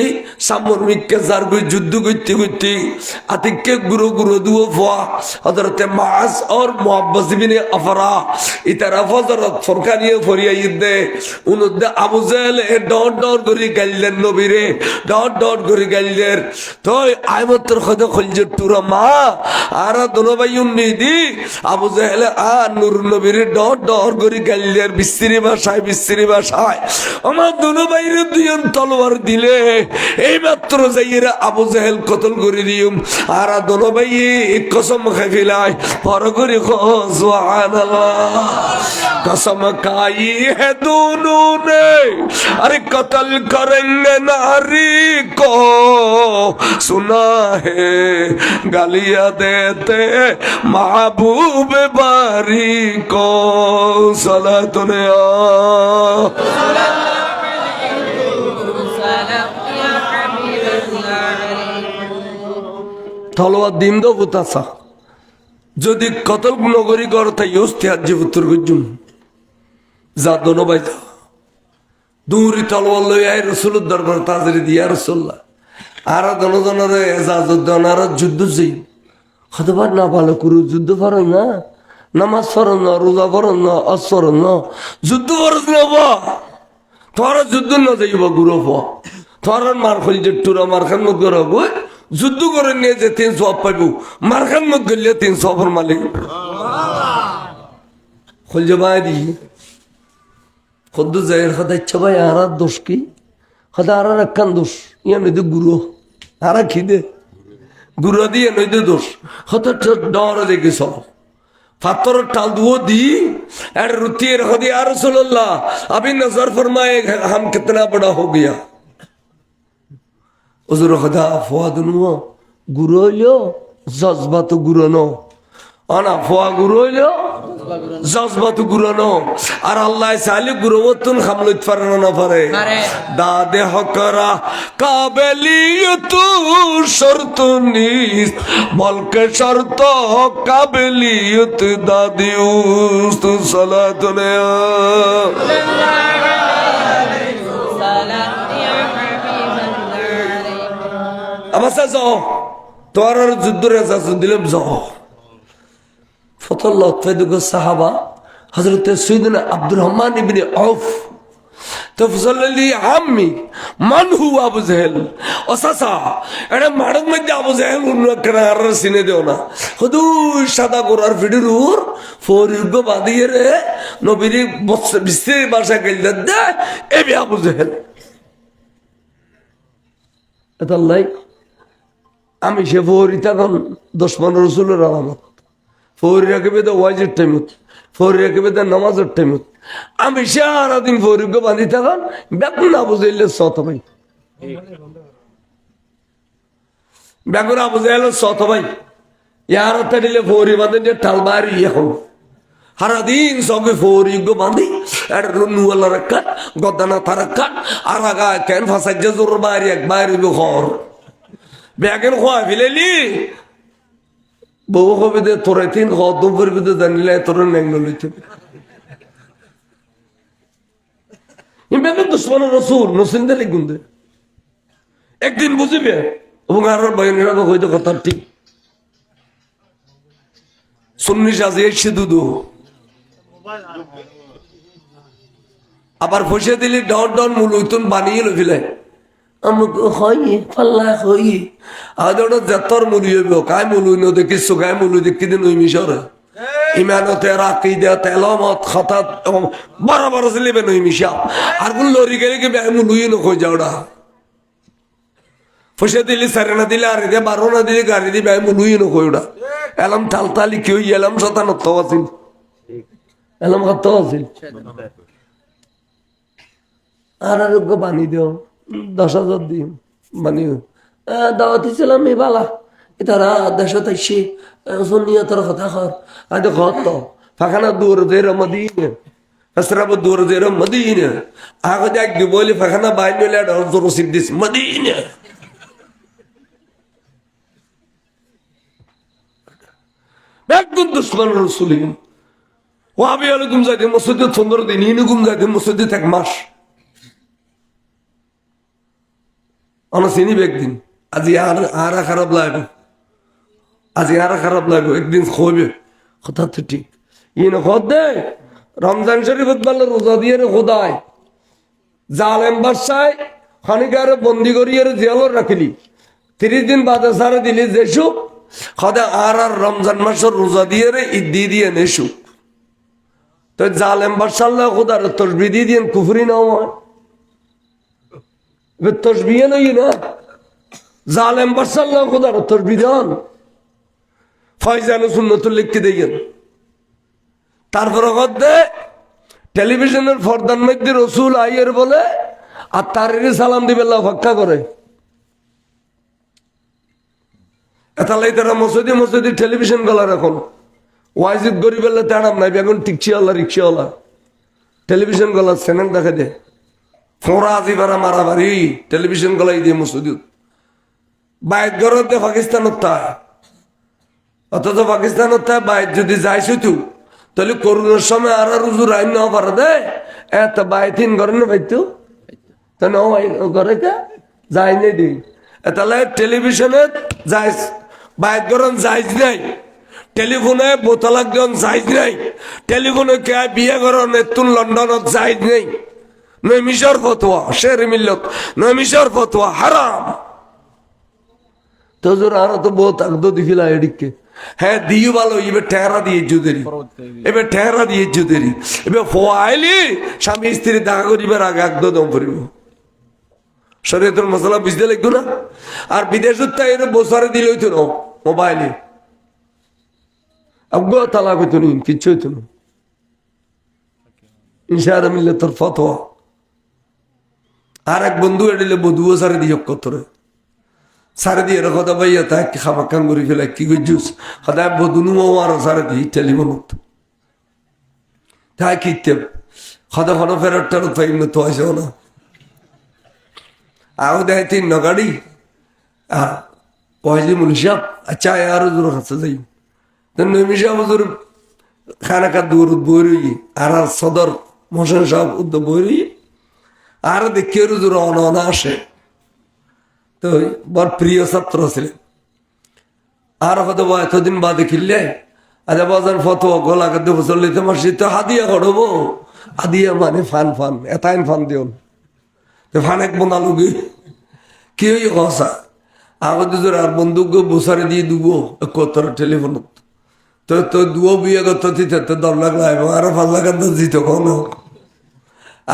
সামর মিককে যার গই যুদ্ধ করতে করতে আতিককে গুরু দুও ফোয়া হযরতে মাস और মুআব্বাস ইবনে আফরা ইতারা ফজরত ফরকানিয়ে ফরিয়া ইদে উনদে আবু জাহেল ডট করে গাইলেন নবীরে ডট করে গাইলেন তো আইমতর খদ খলজ তুরা মা আর দোনো ভাই উম্মিদি আবু জাহেল নূর নবীরে ডট করে গাইলেন বিস্তিরি ভাষায় আমার দোনো ভাইরে দুইজন তলোয়ার দিলে এই মাত্র যাইরা আবু জাহেল কতল করে দিউম আর দোনো ভাই কসম খাইলাই পর করে সুবহানাল্লাহ कसम खाई है दोनों ने अरे कत्ल करेंगे नारी को सुना है गालियां देते महबूब बारी को सलातुने तलवार दिन दो बुतासा যদি কতল নগরী গড় তাই ইস্তেহাজ্জি উত্তর গুজুম যা দোনো ভাই যা দূরি তলোয়ার লই আই রাসূলের দরবার তাজরি দিয়া রাসূলুল্লাহ আর দনজনের এজাজত দেন আর যুদ্ধ যাই কতবার না ভালো করু যুদ্ধ পারো না নামাজ পড়ো না রোজা পড়ো না হজ পড়ো না যুদ্ধ করছ না বা তোরা যুদ্ধ না যাইব গুরু পা তোরা মার খলি যে টুরা মার খান মত করো যুদ্ধ করে নিয়ে যে 300 পাইব মারখান মত গেলে 300 মালিক খলজ ভাই দি খদ্দ জায়ের খদা ইচ্ছা ভাই আর দোষ কি খদা আর রাখান দোষ ইয়া নইতে গুরু আর খিদে গুরু দিয়ে নইতে দোষ খদা ডর দেখে সব फातर टाल दुओ दी एड रुती रख दिया रसूलुल्लाह अभी नजर फरमाए हम कितना बड़ा हो गया हुजूर खुदा फुआद नुओ गुरु लो जज्बात गुरु नो अना फुआ गुरु लो जज्बात गुरु नो और अल्लाह साली गुरु तुन खमलुत फरना ना फरे दादे हकरा काबिलियत शर्त नीस बल्क शर्त काबिलियत दादी उस्त सलात ने अबसा जाओ तोर जुद्द रेजा दिलम जाओ फतल्लाह तफदुग साहबा हजरत सैयदना अब्दुल रहमान इब्ने औफ तफजलली आम्मी मन हुआ अबू जहल ओसासा एडा माडक मध्य अबू जहल उन्ना करार सिने देओना खुदू सादा गोरार फिडुर फोरिगो बादिये रे नबीरी बिस्ते भाषा कइल दे एबे अबू जहल अतल्लाई আমি সে ফৌরি তখন 10-15 রসুলের আলামত ফৌরি রাখবে তো ওয়াজির টাইমত ফৌরি রাখবে তো নামাজের টাইমত আমি সারাদিন ফৌরিকে বাঁধি তখন বেগুন না বুঝাইলে সত ভাই বেগুন বুঝাইলে সত ভাই ইয়ার দিলে ফৌরি বাঁধে যে টাল বাড়ি এখন সারাদিন সবে ফৌরিকে বাঁধি একটা নুয়ালা রাখা গদানা তারাক্কা আর আগা কেন ফাঁসাইছে জোর বাড়ি একবার ঘর ব্যাগের খোয়া ফেলেলি বউ কবি দে তোর তিন কদম করবি তো জানিলে তোর ন্যাংল লইতে দুশ্মন রসুল নসিন্দে লিখুন দে একদিন বুঝিবে এবং আর বয়নেরা হয়তো কথা ঠিক শুননি সাজে এসে দুদু আবার ফসে দিলি ডর ডর মুলুইতুন বানিয়ে লো ফিলে আমুক হয় পাল্লা হই আদর যতর মুলি হইব কাই মুলুই ন দেখিস কাই মুলুই দেখি দিন ওই মিশরে ইমানতে রাকিদা তেলামত খাতাত বড় বড় ছিলিবে নই মিশা আর কোন লরি গেলে কি মুলুই ন কই যাওড়া ফসে দিলি সারে না দিলে আর দে বারো না দিলে গাড়ি দিবে মুলুই ন কই ওড়া এলাম তালতালি কি হই এলাম শতানত আছিল এলাম কত আছিল আর আরোগ্য বানি দিও 10,000 দিন বানি দাওয়াতি ছিলাম এই বালা তারা দেশত আইসি নিয়তর কথা কর আজ ঘর তো ফাঁকানা দূর জের মদিনে ফসরাব দূর জের মদিনে আগে দেখ দি বলি ফাঁকানা বাইন লে ডর রসিদ দিস মদিনে একদম দুশ্মন রসুল ওয়াবি আলো গুম যাইতে মসজিদে 15 দিন ইনু গুম যাইতে মসজিদে এক মাস অনা চিনিবে একদিন আজি আর খারাপ লাগবে আজি আর খারাপ লাগবে একদিন খোবে কথা তো ঠিক ইন খোদ দে রমজান শরীফত বলল রোজা দিয়ে খোদায় জালেম বাদশায় খানিকারে বন্দি করিয়ে জেলর রাখিলি 30 দিন বাদে সারে দিলি যেসু খদা আর রমজান মাসের রোজা দিয়ে ঈদ দিয়ে নেসু তো জালেম বাদশাহ খোদার তসবি দিয়ে কুফরি নাও হয় তসবিয়ে নই না জালেম বাদশাহ খোদার তসবি দেন ফয়জান সুন্নতুল লিখতে দেন তারপরে দে টেলিভিশনের ফরদান মধ্যে রসুল আইয়ের বলে আর তার সালাম দিবে ফাক্কা করে এতালাই তারা মসজিদে মসজিদে টেলিভিশন গলার এখন ওয়াইজিদ গরিবেল্লা তেড়াম নাই এখন টিকচিওয়ালা রিক্সাওয়ালা টেলিভিশন গলা চ্যানেল দেখা দে ফোঁড়া আজিবারা মারামারি টেলিভিশন গলাই দিয়ে মসজিদ বাইত গরতে পাকিস্তানত তাই অথচ পাকিস্তানত তাই বাইত যদি যাইছো তু তাহলে করোনার সময় আর রুজুর আইন নেওয়া পারে দে এত বাইতিন ঘরে না পাইতো তা ঘরে যাই নাই দিই তাহলে টেলিভিশনে যাই বাইত গরম যাইজ নাই টেলিফোনে বোতলাক জন যাইজ নাই টেলিফোনে কে বিয়ে গরম এতুন লন্ডনত যাইজ নেই নয় মিশর ফতোয়া শের মিল্লত নয় মিশর ফতোয়া হারাম তো জোর আর তো বহুত আগদ দিখিলা এদিকে হ্যাঁ দিও ভালো এবার ঠেহরা দিয়ে জুদেরি এবার ঠেহরা দিয়ে জুদেরি এবার ফোয়াইলি স্বামী স্ত্রী দেখা করিবার আগে আগদ দম পড়িব শরীয়তের মশলা বুঝতে লাগতো না আর বিদেশত তাই বছরে দিলে হইতো না মোবাইলে আগ তালাক হইতো নি কিচ্ছু হইতো না ইনশাআ মিললে তোর ফতোয়া আর এক বন্ধু এডিলে বধুও সারে দিয়ে কতরে সারে দিয়ে কথা ভাইয়া তাই খামাকান করে ফেলে কি গুজুস সদায় বধুনু আর সারে দিই টেলিফোনত তাই কিতে সদা সদ ফেরত টেরত পাইম না তো আসেও না আও দেয় 3 নগাড়ি আর পয়সি মুনিসাব আচ্ছা আর জোর কাছে যাই তো নমিসা হুজুর খানাকা দূর বইরই আর সদর মোহসেন সাহেব উদ্যোগ বইরই আর দেখে রুজুর অনা আসে তো বড় প্রিয় ছাত্র ছিলেন আর হয়তো এতদিন বাদে কিনলে আজ বাজার ফটো গোলা কাদ্য বসলে তোমার সে তো হাদিয়া করবো হাদিয়া মানে ফান ফান এতাইন ফান দিও ফান এক বনালো গে কি হই কসা আগত জোর আর বন্দুক বসারে দিয়ে দুবো কতর টেলিফোনত তো তো দুও বিয়ে করতে দিতে তো 10 লাখ লাগবে আর 5 লাখ দিত কোনো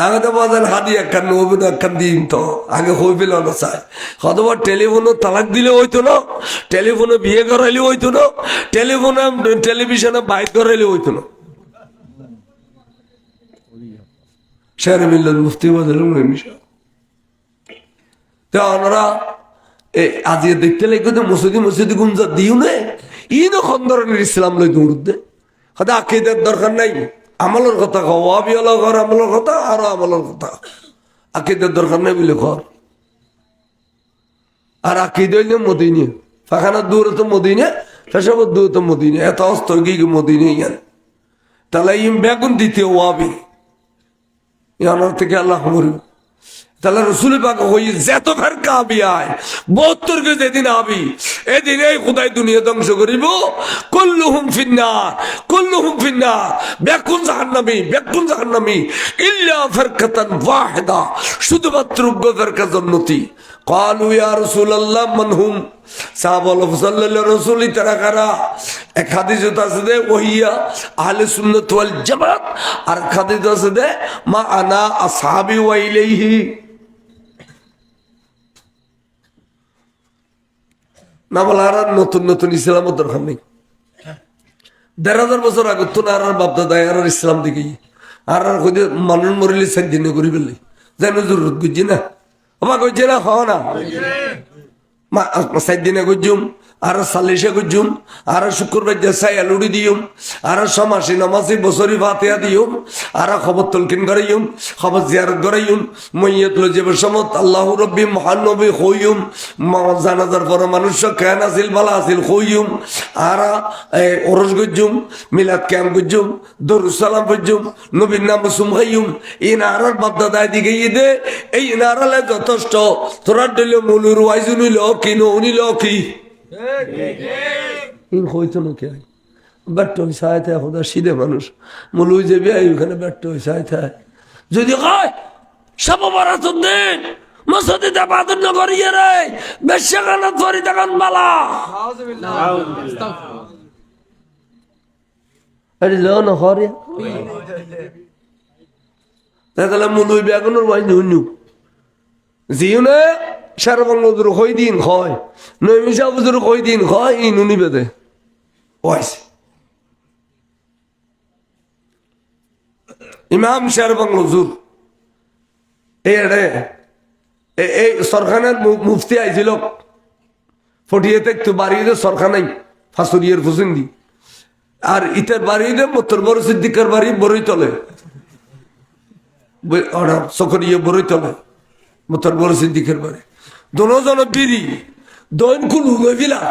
আগে তো বাজার হাদি একখান নবীন একখান দিন তো আগে হই পেল না চাই হয়তো টেলিফোনে তালাক দিলে হইতো না টেলিফোনে বিয়ে করাইলে হইতো না টেলিফোনে টেলিভিশনে বাইক করাইলে হইতো না শেরে মিল্লাত মুফতি বদলুম মিশা তো আমরা আজি দেখতে লাগবে তো মসজিদে গুমজা দিও না ইনো খন্দরনের ইসলাম লই দৌড়তে হয়তো আকিদার দরকার নাই আমলের কথা কও ওয়াবি হলো ঘর আমলের কথা আর আমলের কথা আকিদার দরকার নাই বলে ঘর আর আকিদ হইলে মদিনে ফাখানা দূর তো মদিনে ফেসব দূর তো মদিনে এত অস্ত গিয়ে মদিনে ইয়ান তাহলে ইম বেগুন দ্বিতীয় ওয়াবি ইয়ানোর থেকে আল্লাহ মরু তাহলে রসুল পাক হই যেত ফেরকা আবি আয় 72 কে যেদিন আবি এদিন এই খুদাই দুনিয়া ধ্বংস করিব কুল্লুহুম ফিন্নার বেকুন জাহান্নামী ইল্লা ফারকাতান ওয়াহিদা শুধুমাত্র ফেরকা জান্নাতি ক্বালু ইয়া রাসূলুল্লাহ মান হুম সাহাবা সাল্লাল্লাহু রাসূলি তারা কারা এক হাদিসে আছে যে ওহিয়া আহলে সুন্নাত ওয়াল জামাত আর হাদিসে আছে যে মা আনা আসহাবি ওয়া ইলাইহি না বলা আর নতুন নতুন ইসলামের দরকার নেই 1500 বছর আগে তো আর বাপদাদা আর ইসলাম দিকে আর মানুষ মরিলে 7 দিনে করি ফেললে যেন জরুরত বুঝছি না আমার কইছে না হ না 7 দিনে গুজুম আর সালিশে গুজুম আর শুক্রবার দেশাই আলুড়ি দিউম আর সমাসি নমাসি বছরি ফাতিহা দিউম আর খবর তলকিন করাইম খবর জিয়ারত করাইম মইয়ত লজিব সমত আল্লাহু রব্বি মহানবী হইম জানাজার পর মানুষ কেন আসিল ভালো আসিল হইম আর ওরস গুজুম মিলাদ ক্যাম গুজুম দরুদ সালাম গুজুম নবীর নাম সুমহাইম ইনার বাপদাদায় দিকে দে এই ইনারালে যথেষ্ট তোরা দিল মুলুর ওয়াইজুনিল কি নিল কি হইতো না কে ব্যর্থ হয়ে থাকে খোদা সিধে মানুষ মুলুই যাবি ওখানে ব্যর্থ হয়ে থাকে যদি হয় সব বারাতন দিন মসজিদে বাদন করিয়ে রে বেশাখানা ধরি দেখান বালা আরে লো না হরে তাহলে মুলুই বেগুনের ওয়াই নুনু জিউনে সারবাংলাদুর কই দিন হয় নৈমিষা বুজুর কই দিন হয় ই নুনি বেদে ওয়াইছে ইমাম সারবাংলাজুর এই সরখানের মুফতি আইছিল ফটিয়েতে একটু বাড়িয়ে সরখা নাই ফাঁসুরিয়ের ফুসিন্দি আর ইটার বাড়িয়ে মতর বড় সিদ্দিকার বাড়ি বড়ই তলে সকরিয়ে বড়ই তলে মতর বড় সিদ্দিকের বাড়ি दोनों जन बीरी दोन कुल हुए विला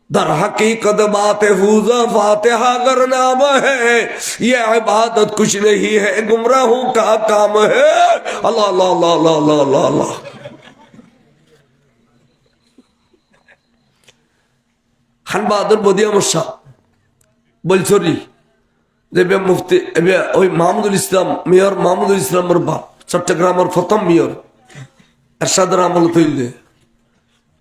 दर हकीकत बात फूजा फातिहा कर नाम है ये इबादत कुछ नहीं है गुमराहों का काम है अल्लाह अल्लाह अल्लाह अल्लाह अल्लाह अल्लाह अल्लाह खान बहादुर बोदिया मुस्सा बोलचोरी जब मुफ्ती ओई महमूदुल इस्लाम मेयर महमूदुल इस्लाम बाप चट्टग्राम प्रथम मेयर এরশাদের আমল তৈরি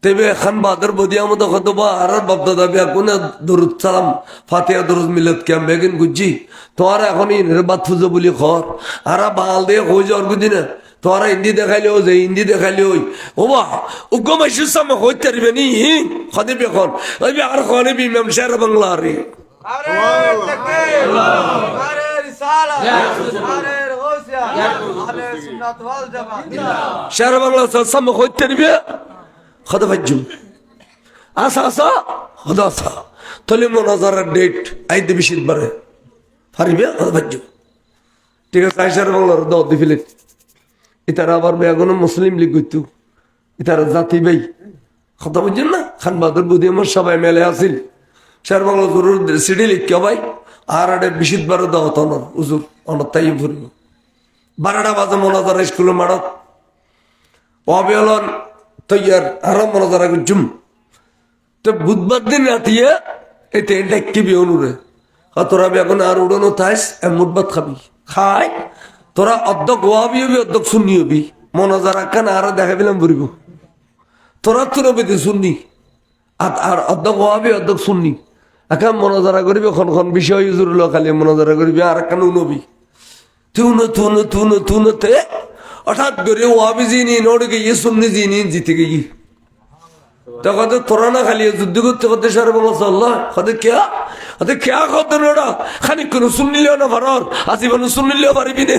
তেবে খান বাহাদুর বদিয়া মতো কত বা আর বাপদাদা বিয়া কোন দরুদ সালাম ফাতিহা দরুদ মিলাদ ক্যাম বেগিন গুজি তোমার এখন বাদ ফুজো বলি খর আর বাল দিয়ে হই যাওয়ার গুদিনে তোমার হিন্দি দেখাইলেও যে হিন্দি দেখাইলে ওই ও বা উগ্গম ইসলাম হইতে পারবে নি খদিব এখন ওই আর খনে ইমাম শের বাংলা রে শের বাংলা সাম হইতে পারবে খদা ভাজ্জুম আসা আসা খদা আসা তলে মোনাজারার ডেট আইতে বিশিত বারে পারিবে খদা ভাজ্জুম ঠিক আছে শের বাংলার দাও দিফিলে ইতারা আবার বেগুন মুসলিম লীগ করতো ইতারা জাতি ভাই কথা বুঝছেন না খান বাহাদুর বুদ্ধি আমার সবাই মেলে আসিল শের বাংলা জরুর সিডি লিখ ভাই আর আড়ে বিশিত বারে দাও তনর উজুর অনর তাই ফুরিব 12টা বাজে মোনাজার স্কুলে মারত অবিয়লন তৈয়ার আরাম মোনাজারা জুম তো বুধবার দিন রাতিয়ে এতে ডাক্কিবি অনুরে তোরা বেগুন আর উড়ানো থাইস মুটবাত খাবি খাই তোরা অর্ধক ওয়াবি হবি অর্ধক শুনি হবি মনাজার আকান আর দেখা পেলাম বলিব তোরা তোর বেদে শুননি আর অর্ধক ওয়াবি অর্ধক শুননি এখন মনাজারা করিবি খন বিষয় জুড়ল খালি মনাজারা করিবি আর একান উনবি তুনতে হঠাৎ করে ওয়াবি জিনি নড়ে গিয়ে শুননি জিনি জিতে গিয়ে তখন তোরা না খালি যুদ্ধ করতে করতে সার বলো চল্লা কেয়া কত নোড়া খানিক কোনো শুনলিও না ভারর আজীবন শুনলিও পারিবি না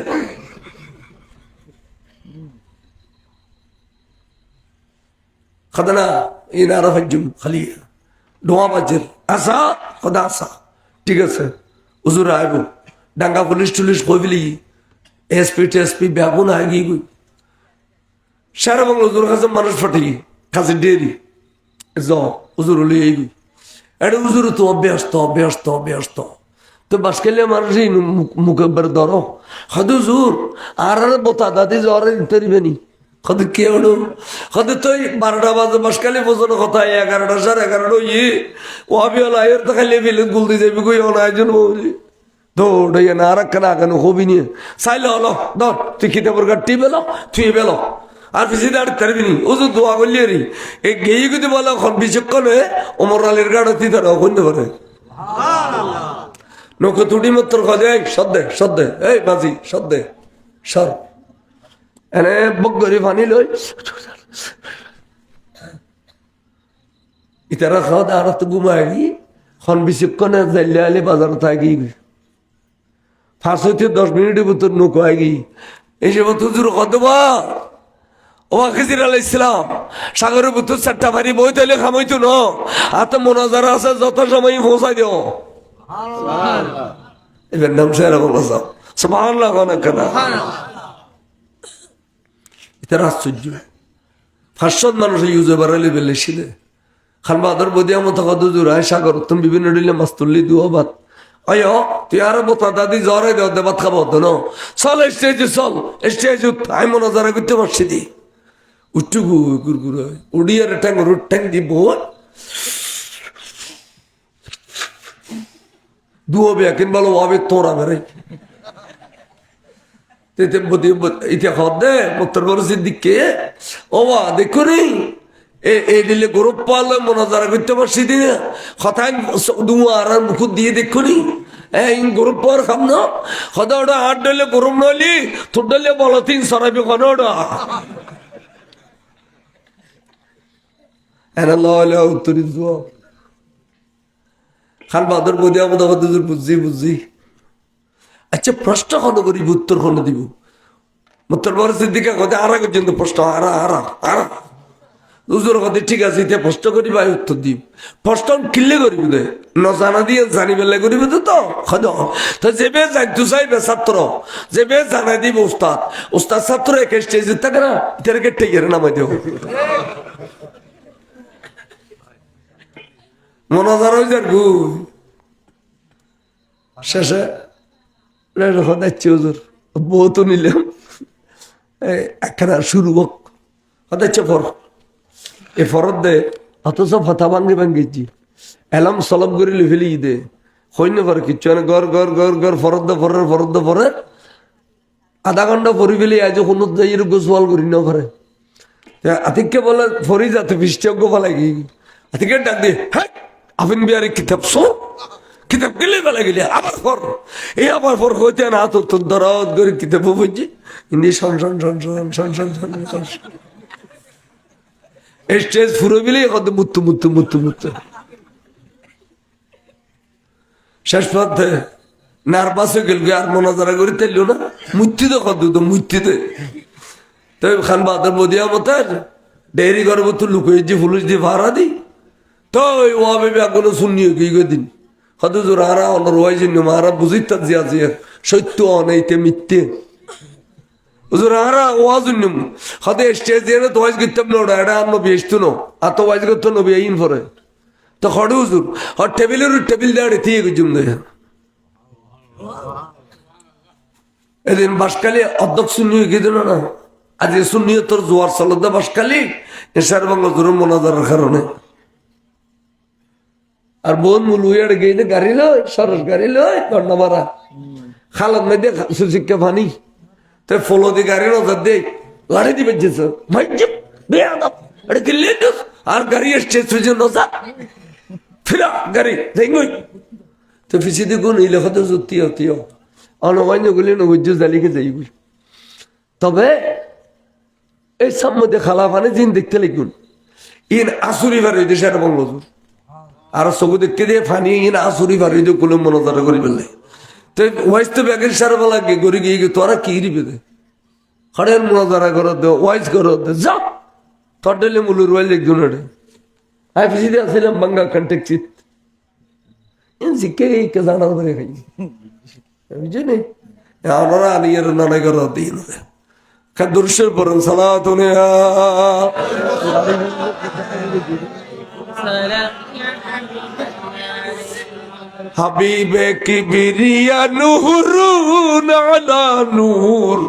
খাদনা ইনারা ফাজুম খালি ডোয়া বাজের আসা খোদা আসা ঠিক আছে হুজুর আইব ডাঙ্গা পুলিশ টুলিশ কইবলি এসপি টেসপি ব্যাগুন আগি গই সারা বাংলা হুজুর কাছে মানুষ ফাটি কাছে ডেরি হুজুর হলে এই এটা হুজুর তো অভ্যস্ত তো বাসকালে মানুষই মুখে বের ধরো হদু জোর আর বোতা দাদি জ্বরে দিতে দিবেনি হদু কে হলো হদু তুই 12টা বাজে বাসকালে বোঝানো কথা 11টা 11:30 ও আমি হলো আয়ের তো খাইলে ফেলে গুলতে যাবি কই অনায়োজন বলি দৌড়াইয়া না আর কেন আগানো হবি নিয়ে চাইলে হলো ধর তুই খিদে পরকার টি বেলো তুই বেলো আর বেশি দাঁড়িয়ে তারবি নি ও তো দোয়া করলি রে এই গেয়ে যদি বলো এখন বিচক্ষণ হয়ে ওমর আলীর গাড়ি তুই তারা অখণ্ড পারে নৌকো তুটি মত্তর খোঁজে সদ্দে এই বাজি সদ্দে সর এনে বগরি পানি লই ইতারা খাওয়া আর তো ঘুমায় গি খন বিচক্ষণে যাইলে আলে বাজার থাকি ফার্স্ট হইতে 10 মিনিটের ভিতর নৌকো আগে এসে তুজুর কদবা ও খিজির আলাইহিস সালাম সাগরের ভিতর 4টা ভারী বই তাইলে খামাইতো না আর তো মোনাজারা আছে যত সময় পৌঁছাই দিও সুবহানাল্লাহ এবার নাম সেরা বলো সুবহানাল্লাহ কেন এটা আশ্চর্য ফার্স্ট মানুষ ইউজে বাড়ালে বেলেছিলে খান বাদর বদিয়া মতো কত দূর হয় সাগর তুমি বিভিন্ন ডিলে মাছ তুললি দুও ভাত অয় তুই আরো বোতা দাদি জ্বরে দেওয়া দে ভাত খাবো তো চল স্টেজ আমি মোনাজারা করতে পারছি দি উঠুকু গুরগুর উড়িয়ার ঠ্যাং দিব দুও বেকিন বলো আবে তোরা মেরে ইতিয়া খাওয়া দে মোত্তর বড় সিদ্দিককে ও বা দেখো নেই এই দিলে গরব পালে মোনাজারা করতে পারছি দিনে কথায় দুয়া আর মুখ দিয়ে দেখো নি এই গরব পাওয়ার খাম না কথা ওটা 8 ডলে গরম নলি তোর ডলে বলো 3 সরাবি কেন ওটা এনা ললে উত্তরি দুয়া খান বাদর বদি আমাদের বুঝছি আচ্ছা প্রশ্ন কোনো করি উত্তর কোনো দিব মোত্তর বড় সিদ্দিকা কথা আর পর্যন্ত প্রশ্ন আরা দুজোর কথা ঠিক আছে এটা প্রশ্ন করি ভাই উত্তর দিব প্রশ্ন কিনলে করিবি দে ন জানা দিয়ে জানি বেলা করিবি তো খদ তো যেবে জানতু চাইবে ছাত্র যেবে জানাই দিব উস্তাদ ছাত্র এক স্টেজে থাকে না এটাকে টেকে নামাই দেব মনাজার হয়ে যার গু শেষে হদাচ্ছি হুজুর বহুত নিলাম একখানা শুরু হোক হদাচ্ছে ফর এ ফরত দে অথচ ফতা ভাঙ্গিছি এলাম সলব করে ফেলি দে হইন করে কিচ্ছু গর ফরত দে পরে আধা ঘন্টা পরি ফেলি আজ কোনো যাই গোসওয়াল করি না করে আতিককে বলে ফরি যাতে বৃষ্টিজ্ঞ ফেলাই আতিকে ডাক দিয়ে হ্যাঁ আফিন বিহারি কিতাব কিতাব গেলে বেলা গেলে আবার পর হইতে না তোর দরাত করে কিতাব বুঝছি হিন্দি শন স্টেজ ফুরো বিলে কত মুত্তু শেষ পথে নার্ভাস হয়ে গেল আর মোনাজারা করে তেলিও না মুক্তিতে কত মুক্তিতে তো খান বাদর বদিয়া মতের ডেয়ারি ঘর মতো লুকিয়েছি পুলিশ দিয়ে ভাড়া দিই তো ও ভেবে এখনো শুনিও কি দিন হয়তো জোরারা অনর ওয়াই জন্য মারা বুঝিত যে সত্য অনেইতে মিথ্যে জোরারা ওয়া জন্য হয়তো স্টেজ দিয়ে তো ওয়াইজ করতাম না ওটা এটা নবী আসতো না আর তো ওয়াইজ করতো নবী আইন পরে তো খড়ে হুজুর আর টেবিল দেওয়া দিয়ে গুজুম দেয় এদিন বাসকালি অধ্যক্ষ শূন্য গিয়ে দিল না আজ শূন্য তোর জোয়ার চলতে বাসকালি এসার বাংলা জোর মোনাজারের কারণে আর বোন মুলুয়ার গিয়ে গাড়ি লয় সরস গাড়ি লয় দন্ডা মারা খালাদ মেদে সুশিক্ষা ফানি তো ফলো দিয়ে গাড়ি নজর দে লাড়ি দিবে যেছে আর গাড়ি এসছে সুজে নজা ফিরা গাড়ি দেখবই তো ফিসি দেখুন এই লেখা তো তিও অনবান্য গুলি নবজ্য জালিকে যাইবই তবে এই সম্মধ্যে খালা ফানে জিন দেখতে লিখুন ইন আসুরি ভার ওই দেশের বঙ্গজুর আর চকু দেখতে দিয়ে ফানি ইন আসুরি ভার ওই দিয়ে কোনো মনোজারা করি ফেললে তো ওয়াইজ তো ব্যাগের সারা বলা গড়ি গিয়ে তোরা কি দিবে দে হরেন মনোজারা করো দে ওয়াইজ করো দে যা তোর ডেলে মুলুর ওয়াইজ একজন আই ফিসি দিয়ে আসছিলাম বাঙ্গা কন্টেক্ট চিত শিখে কে জানার করে খাই বুঝলি আমরা আনিয়ার নানা করো দিন দুর্শের পরন সালাতুনে হাবিবে কিবরিয়া নূরুন আলা নূর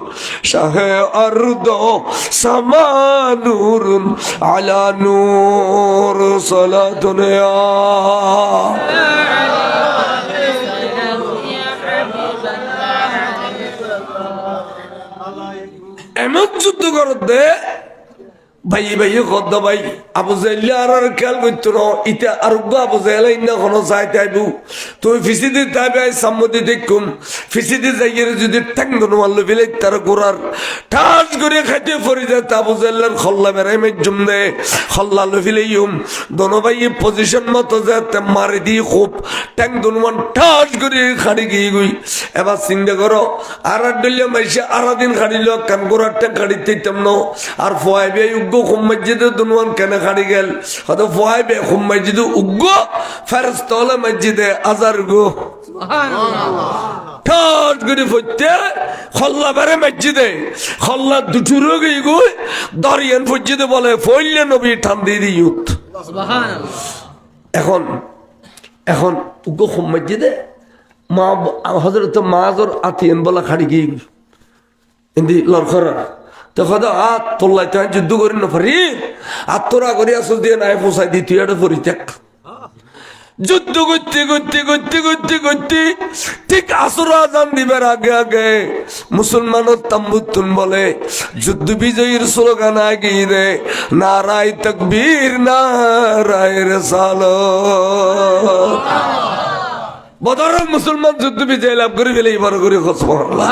শাহে আরদ সামা নূরুন আলা নূর সালাতুন ইয়া এমন যুদ্ধ করতে ভাই ভাই কদ্দ ভাই আবু জাইল আর খেয়াল করতো না ইটা আর আবু জাইল ইন্না কোনো চাইতে আইবু তুই ফিসিদি তাইবে সাম্মতি দেখুম ফিসিদি যাইয়ের যদি ঠ্যাং ধনু মারলো ফেলে তার গোড়ার ঠাস করে খাইতে পড়ে যায় আবু জাইলের খল্লা বেড়াই মেজুম দে খল্লা লো ফেলেইম দোনো ভাই পজিশন মতো যাতে মারি দিয়ে খুব ঠ্যাং ধনুমান ঠাস করে খাড়ি গিয়ে গই এবার চিন্তা করো আর ডলিয়া মাইসে আর দিন খাড়িল কান গোড়ার ঠ্যাং খাড়িতে দিতাম না আর ফোয়াইবে খুব মসজিদে দুনুয়ান কেন খাড়ি গেল হয়তো ফোয়াইবে খুব মসজিদে উগ্গো ফেরস্ত হলে মসজিদে আজার গো ঠাট করে ফইতে খল্লা বেড়ে মসজিদে খল্লা দুটুরো গিয়ে গো দরিয়ান মসজিদে বলে ফইলে নবী ঠান দিয়ে দিয়ুত এখন এখন উগ্গো খুব মসজিদে মা হজরত মাজর আতিয়ান বলা খাড়ি গিয়ে ইন্দি লড়খরা তখন হাত তোল্লাই তো যুদ্ধ করি না পারি আত্মরা করি আসল দিয়ে নাই পোষাই দি তুই একটা পরি দেখ যুদ্ধ করতে করতে করতে করতে করতে ঠিক আসর আজান দিবার আগে আগে মুসলমানের তাম্বুতুন বলে যুদ্ধ বিজয়ীর স্লোগান আগে রে নারায় তাকবীর নারায় রিসালাত বদরের মুসলমান যুদ্ধ বিজয় লাভ করে ফেলে এবার করে সুবহানাল্লাহ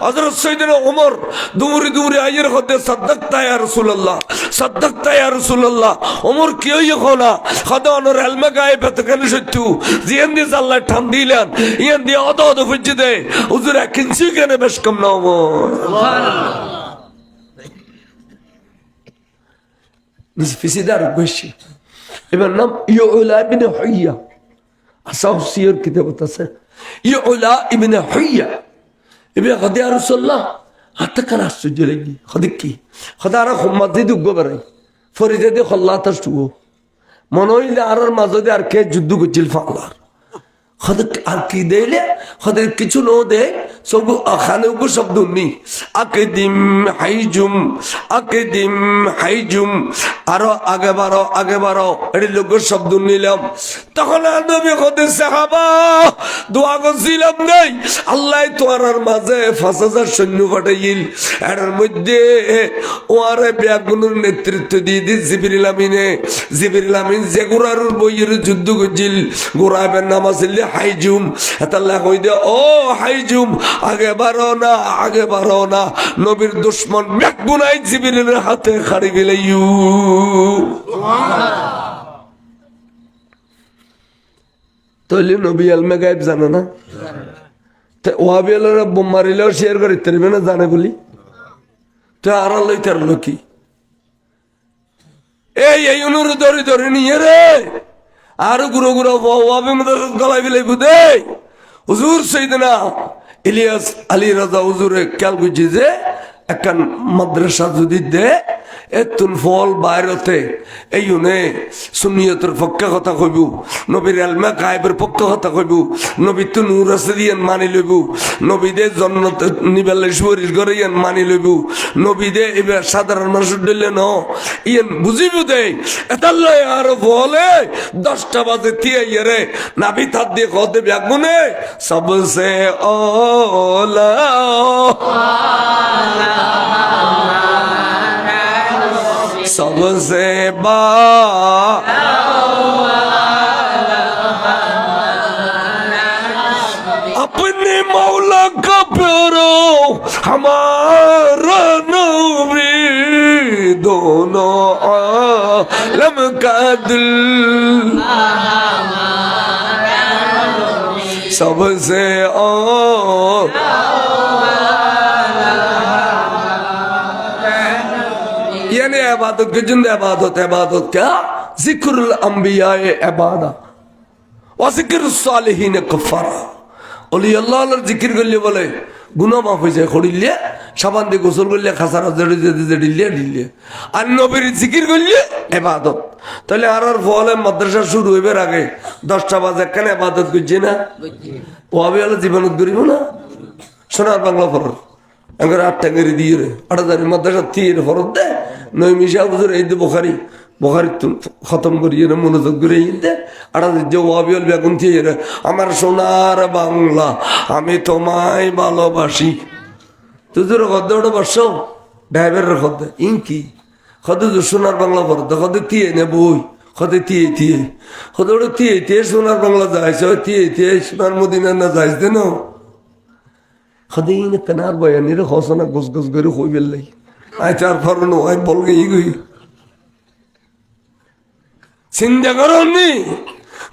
হযরত সাইয়েদনা ওমর দুমুরি দুমুরি আইয়ের হতে সাদ্দাকতা ইয়া রাসূলুল্লাহ সাদ্দাকতা ইয়া রাসূলুল্লাহ ওমর কি হইয়া খোনা খদা অনর আলমা গায়ে বেতকান সত্যু জিয়ান দি আল্লাহ ঠান দিলেন ইয়ান দি অদ অদ ফুজি দে হুজুর কিনছি কেন বেশ কম না ওমর সুবহানাল্লাহ নিসফিসিদার বেশি এবার নাম ইউলা ইবনে হুইয়া আসাহ সিয়র কিতাবত আছে ইউলা ইবনে হুইয়া ইবনে খদিয়া রাসূলুল্লাহ আতকান আশ্চর্য লাগি খদিক কি খদারা খুম্মাদি দুগ বেরাই ফরিদে দে খল্লাত শুও মনইলে আরর মাঝে আর কে যুদ্ধ করছিল ফাল্লার খদিক আর কি দেইলে খদিক কিছু নো দে সব খানে উগ শব্দ নি আকদিম হাইজুম আরো আগে বারো এটি লোক শব্দ নিলাম তখন নবী খোদে সাহাবা দোয়া করছিলাম নাই আল্লাহ তোমার মাঝে 5000 সৈন্য পাঠাইল এর মধ্যে ওয়ারে ব্যাগুনের নেতৃত্ব দিয়ে দি জিবরিল আমিন যে গোরার বইয়ের যুদ্ধ করছিল গোরাবের নাম আছিল হাইজুম আল্লাহ কই দে ও হাইজুম আগে বাড়ো না নবীর দুশমন ব্যাগুনাই জিবরিলের হাতে খাড়ি গেলাইউ তাহলে নবী আলমে গায়েব জানে না ওয়াবি আল্লাহরা বোম মারিলেও শেয়ার করে তারবে না জানে বলি তো আর লইতার লোকি এই অনুরোধ ধরে নিয়ে রে আরো গুঁড়ো ওয়াবি মধ্যে গলাই বিলাই বুধে হুজুর সাইয়েদনা ইলিয়াস আলী রাজা হুজুরে খেয়াল করছি যে একখান মাদ্রাসা যদি দে এতুন ফল বাইরতে এই সুন্নিয়তের পক্ষে কথা কইব নবীর আলমা গায়েবের পক্ষে কথা কইব নবী তো নূর আছে দিয়েন মানি লইব নবী দে জন্নত নিবেলেশ্বরীর ঘরে ইয়ান মানি লইব নবী দে এবার সাধারণ মানুষ দিলে ন ইয়ান বুঝিব দে এতাল্লাই আর বলে 10টা বাজে থিয়ে ইয়ে নাবি থাত দিয়ে কদে ব্যাগুনে সবসে ওলা सबसे अपने मौला का प्यारो हमारा नबी दोनों आलम का दिल सबसे यानी इबादत के जिंदे इबादत क्या जिक्रुल अंबिया इबादत व जिक्रुस सालिहीन कफारा ওলি আল্লাহর জিকির করলে বলে গুনাহ মাফ হয়ে যায় করিলে সাবান দিয়ে গোসল করলে খাসার দিল্লে আর নবীর জিকির করলে এবাদত। তাহলে আর ফলে মাদ্রাসা শুরু হইবার আগে 10টা বাজে কেন এবাদত করছে না? ওয়াবি হলে জীবনত করিব না। সোনার বাংলা ফরজ এবার 8টা করে দিয়ে রে 8 মাদ্রাসা তিয়ের ফরজ দে নই মিশা হুজুর এই দে বোখারি খতম করিয়ে মনোযোগ করে দে আর যে ওয়াবিল বেগুন দিয়ে রে আমার সোনার বাংলা আমি তোমায় ভালোবাসি তুজুর খদ্দ ওটা বর্ষ ড্রাইভারের খদ্দ ইনকি খদ্দ সোনার বাংলা ফরদ খদ্দ তিয়ে নে বই খদে তিয়ে তিয়ে খদ্দ ওটা তিয়ে তিয়ে সোনার বাংলা যাইছে তিয়ে তিয়ে সোনার মদিনা না যাইছ দে না খদে ইন কেনার বয়ানির হসনা গোস গোস করে হই বেললাই আই চার ফরনো আই বল গই গই চিন্তা করনি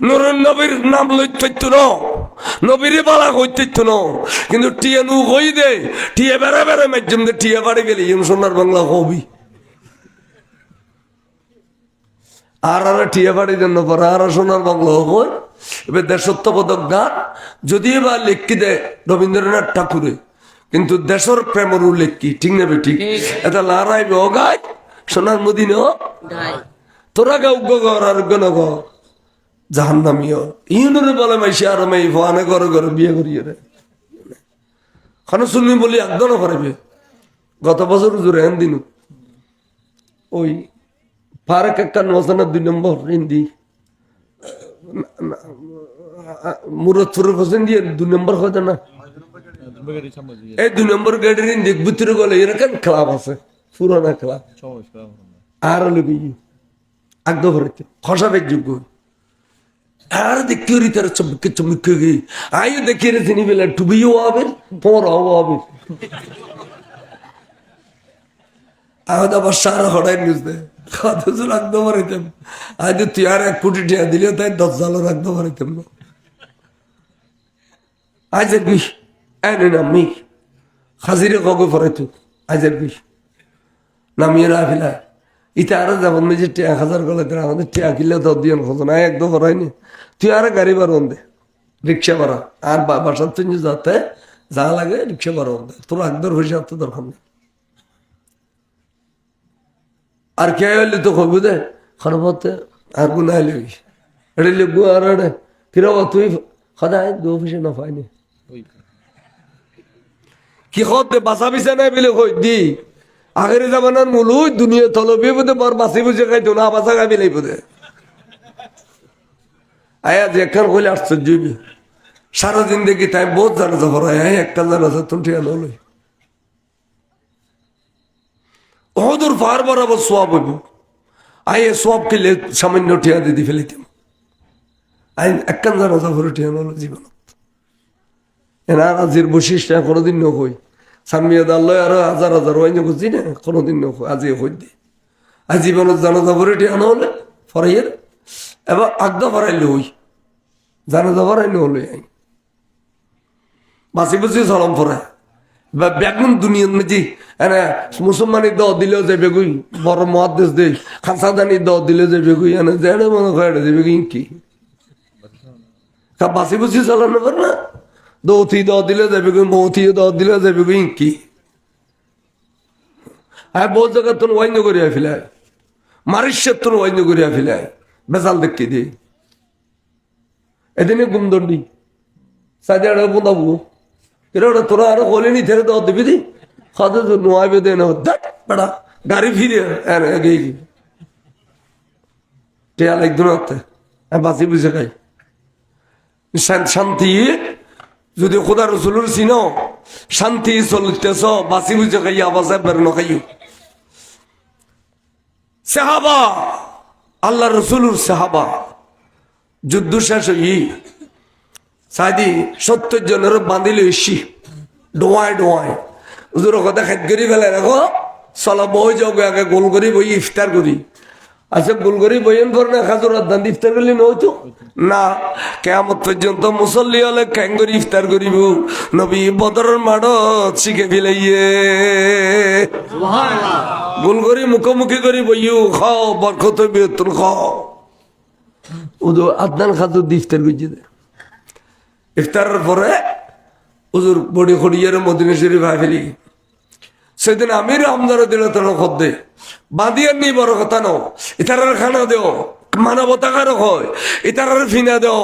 নুরুন নবীর নাম লইতে ন নবীরে বালা হইতে ন কিন্তু টিয়া নু হই দে টিয়া বেড়া বেড়া মাধ্যম দে টিয়া বাড়ি গেলি সোনার বাংলা হবি আর টিয়া বাড়ি জন্য পরে আর সোনার বাংলা হব এবার দেশত্ব পদক গান যদি বা লেখকি দেয় রবীন্দ্রনাথ ঠাকুরে কিন্তু দেশের প্রেমর লেখকি ঠিক না ঠিক এটা লড়াই গায় সোনার মদিনা তোরা গাও গর আর গণ গ জাহান্নামিও ইউনুরে বলে মাইসি আর মাই ফানে ঘরে ঘরে বিয়ে করিয়ে রে খানো শুনবি বলি একদম পারবে গত বছর জোরে এন দিন ওই ফারেক একটা নসানা 2 নম্বর হিন্দি মুরত ফুরুর হোসেন দিয়ে 2 নম্বর হতো না এই 2 নম্বর গেটের হিন্দি ভিতরে গেলে এরকম ক্লাব আছে পুরানা ক্লাব আর লোক একদম হরেছে খসাবেক যোগ্য আর দেখতে হরি তারা চমকে চমকে গিয়ে আয়ু দেখিয়ে রে চিনি বেলা টুবিও হবে পরাও হবে আহত আবার সারা হড়াই নিউজ দেয় কত রাখতে পারিতাম আজ তুই আর 1 কোটি টাকা দিলেও তাই 10 জালও রাখতে পারিতাম না আজের বিষ এনে নামি খাজিরে কগে ফরাইতো আজের বিষ নামিয়ে রাখিলা ইটা আরো যেমন মেঝে 1000 গলে আমাদের টিয়া কিনলে 10 দিন খোঁজ না একদম ভরাইনি তুই আর গাড়ি বাড়ন দে রিক্সা ভাড়া আর বাসার তুই যাতে যা লাগে রিক্সা ভাড়া দে তোর একদম হয়েছে তো দরকার নেই আর কে হইলে তো কবি দে খারাপতে আর গুণ আইলে এটা লিখবো আর কিরব তুই সদায় 2 পয়সা না পাইনি কি হতে বাসা বিছা নাই বলে কই দি আগের জামানার মূল দুনিয়া তলবি বোধে বর বাসি বুঝে খাইতো না বাসা খাবি নাই বোধে আয়া যে একখান কইলে আশ্চর্য সারা দিন দেখি তাই বহুত জানাজা ভরাই একটা জানাজা তুমি ঠিক আলো ওদুর ফার বরাবর সোয়াব হইব আই সোয়াব খেলে সামান্য টিয়া দিদি ফেলিতাম আই একখান জানাজা ভরে টিয়া নলো জীবনত এনার আজির বৈশিষ্ট্য কোনোদিন নকই সামিয়া দাল্লো আর হাজার হাজার ওয়াইন বুঝছি না কোনোদিন নকই আজি হই দি আজ জীবনত জানাজা ভরে টিয়া নহলে ফরাইয়ের এবার আগদা ফরাইলে হই জানাজা ফরাইলে হলো আই বাসি বুঝি সলম ফরায় বা বেগুন দুনিয়ার মধ্যে মুসলমানি দ দিলেও যাবে গুই বড় মহাদেশ দেই খাসাদানি দ দিলে যাবে গুই এনে জেনে মনে করে যাবে গুই কি বাসি বুঝি চালানো পার না দৌথি দ দিলে যাবে গুই মৌথি দ দিলে যাবে গুই কি হ্যাঁ বহু জায়গা তোর ওয়াইন করিয়া ফেলায় মারিষ্যের তোর ওয়াইন করিয়া ফেলায় বেজাল দেখতে দিয়ে এদিনে গুমদণ্ডি সাজা বোনাবো এরা তোরা আরো হলেনি থেরে তো দিবি দি খাদে তো নোয়াবে দে না দাট বড়া গাড়ি ফিরে আগে টেয়া একদিন হতে বাঁচি বুঝে খাই শান্তি যদি খোদা রসুলের চিনো শান্তি চলতেছ বাঁচি বুঝে খাই আবাস বের নখাইও সাহাবা আল্লাহ রসুলুর সাহাবা যুদ্ধ শেষ হই সাদি 70 জনের বাঁধিলে এসি ডোয়ায় ডোয়ায় হুজুর কথা খাদ করি ফেলে রাখো চলা বই যাও আগে গোল করি বই ইফতার করি আচ্ছা গোল করি বইয়ের পর না খাজুর দান ইফতার করলে নয়তো না কেমন পর্যন্ত মুসল্লি হলে ক্যাং করি ইফতার করিব নবী বদরের মাঠত শিখে ফেলাইয়ে গোল করি মুখোমুখি করি বইও খাও বরকত বেতন খাও উদো আদনান খাজুর ইফতার করছি ইফতারের পরে হুজুর বডি খড়িয়ার মদিনা শরীফ ফেলি সেদিন আমির আমদার দিল তোর খদ্দে বাঁধিয়ে নি বড় কথা নো ইতারার খানা দেও মানবতা কারো হয় ইতারার ফিনা দেও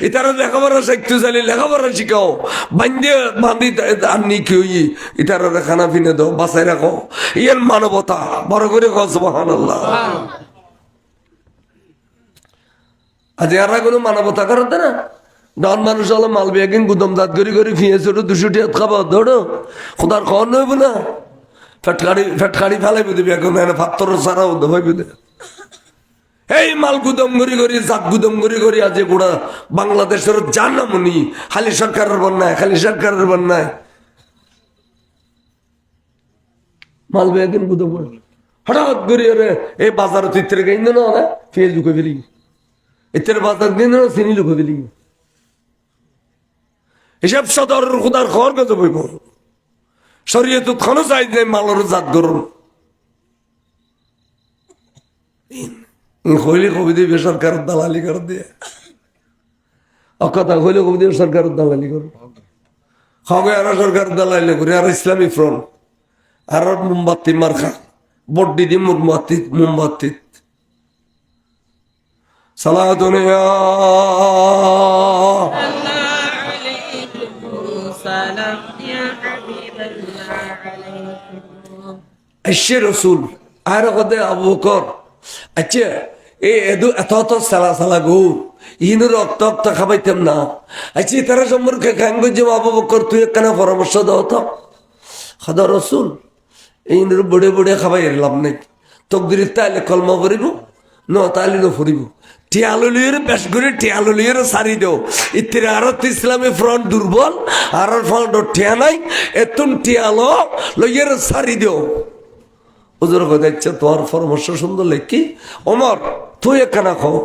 ইতারা লেখাপড়া শিখতে চাইলে লেখাপড়া শিখাও বান্ধে বান্ধি আননি কি ইতারার খানা ফিনা দেও বাঁচাই রাখো ইয়ার মানবতা বড় করে কও সুবহানাল্লাহ। আজ এরা কোনো মানবতা করতে না ডন মানুষ হলো মালবি একদিন গুদম দাঁত করি ফিয়ে ছোট 200 টাকা খাবো ধরো খোদার খাওয়ার নইব না ফেটকাড়ি ফেলাইবে দিবি এখন পাত্র ছাড়াও হইবে দে এই মাল গুদম করি জাত গুদম করি আজ গোড়া বাংলাদেশের জানামনি খালি সরকারের বন্যায় খালি সরকারের বন্যায় মালবি একদিন গুদম করে হঠাৎ করি এই বাজার চিত্রে গাইন না ফেস ঢুকে ফেলি এর বাজার দিন চিনি ঢুকে ফেলি এসব সদর খুদার খবর কত বইব শরীয়ত খানো চাই যে মালর জাত গরম হইলে কবি দিবে সরকার দালালি করে দিয়ে অকথা হইলে কবি দিবে সরকার দালালি করে খাবে আর সরকার দালালি করে আর ইসলামী ফ্রন্ট আর মোমবাতি মার্কা বড্ডি দি মোমবাতি সালাতুন ইয়া আইসে রসুল আর কদে আবু বকর আচ্ছা এই এদু এত সালা গো ইন রক্ত খাবাইতাম না আচ্ছা তারা সম্পর্কে খাঙ্গ যে আবু বকর তুই একখানা পরামর্শ দাও তো খাদা রসুল এই বড়ে খাবাই লাভ নাই তকদির তাইলে কলমা পড়িব ন তাইলে ন ফুরিব টিয়ালুলির বেশ করে টিয়ালুলির সারি দেও ইত্যাদি আর ইসলামী ফ্রন্ট দুর্বল আর ফ্রন্ট টিয়া নাই এতুন টিয়ালো লইয়ের সারি দেও ওজোর কথা ইচ্ছা তোমার পরামর্শ সুন্দর লেখি অমর তুই একখানা খাও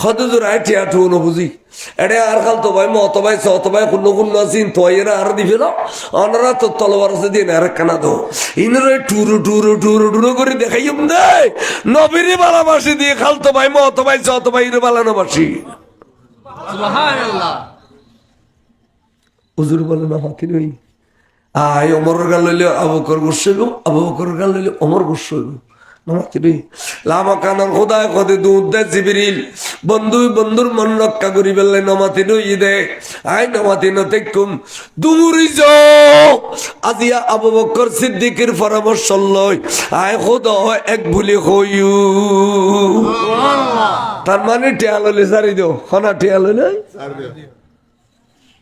হদুজুর আয় টিয়া টু বুঝি এড়ে আর খাল তো ভাই মত ভাই সত ভাই কোনো আছিন তো এরা আর দিবে না অনারা তো তলবার আছে দিন আর একখানা দো ইনরে টুরু করে দেখাইম দে নবীরে বালাবাসি দিয়ে খাল তো ভাই মত ভাই সত ভাই রে বালানো বাসি সুবহানাল্লাহ হুজুর বলে না হাতি নই আয় অমরের গান লইলে আবু বকর গুসইব আবু বকরের গান লইলে অমর গুসইব লামাকানোর খোদায় কদে দুধ দে জিবরিল বন্ধুর মন রক্ষা করি বেললে নমাতি নই দে আই নমাতি নতেকুম দুমুরি যাও আজিয়া আবু বকর সিদ্দিকের পরামর্শ লই আয় খোদা এক ভুলি হইউ তার মানে টিয়া লইলে সারি দেও খানা টিয়া লইলে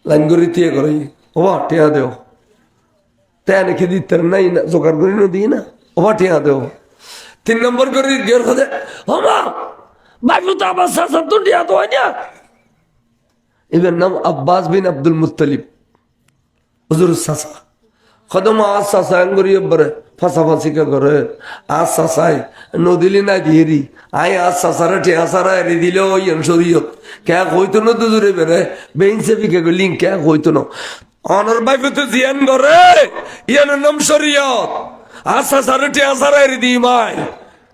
লাইন করি দিয়ে করে ওবা টিয়া দেও তাই নাকি দিতে নাই না জোগাড় করি না দিই না ওবা টিয়া দেও 3 নম্বর করে গের খোদে হমা বাইফু তো আব্বাস সাসা তো টিয়া তো হয় না এর নাম আব্বাস বিন আব্দুল মুত্তালিব হুজুর সাসা খদম আজ সাসা আঙ্গুরি বরে ফাঁসাফাঁসি কে করে আজ সাসাই নদিলি না দিয়েরি আই আজ সাসারা টিয়া সারা এরি দিলে ওই শরীয়ত কে কইতো না তো জুড়ে বেড়ে বেইনসে বিকে লিঙ্ক কে কইতো না অনর বাইফু তো জিয়ান করে ইয়ানের নাম শরীয়ত আশা সারটি আশারা এর দিই মাই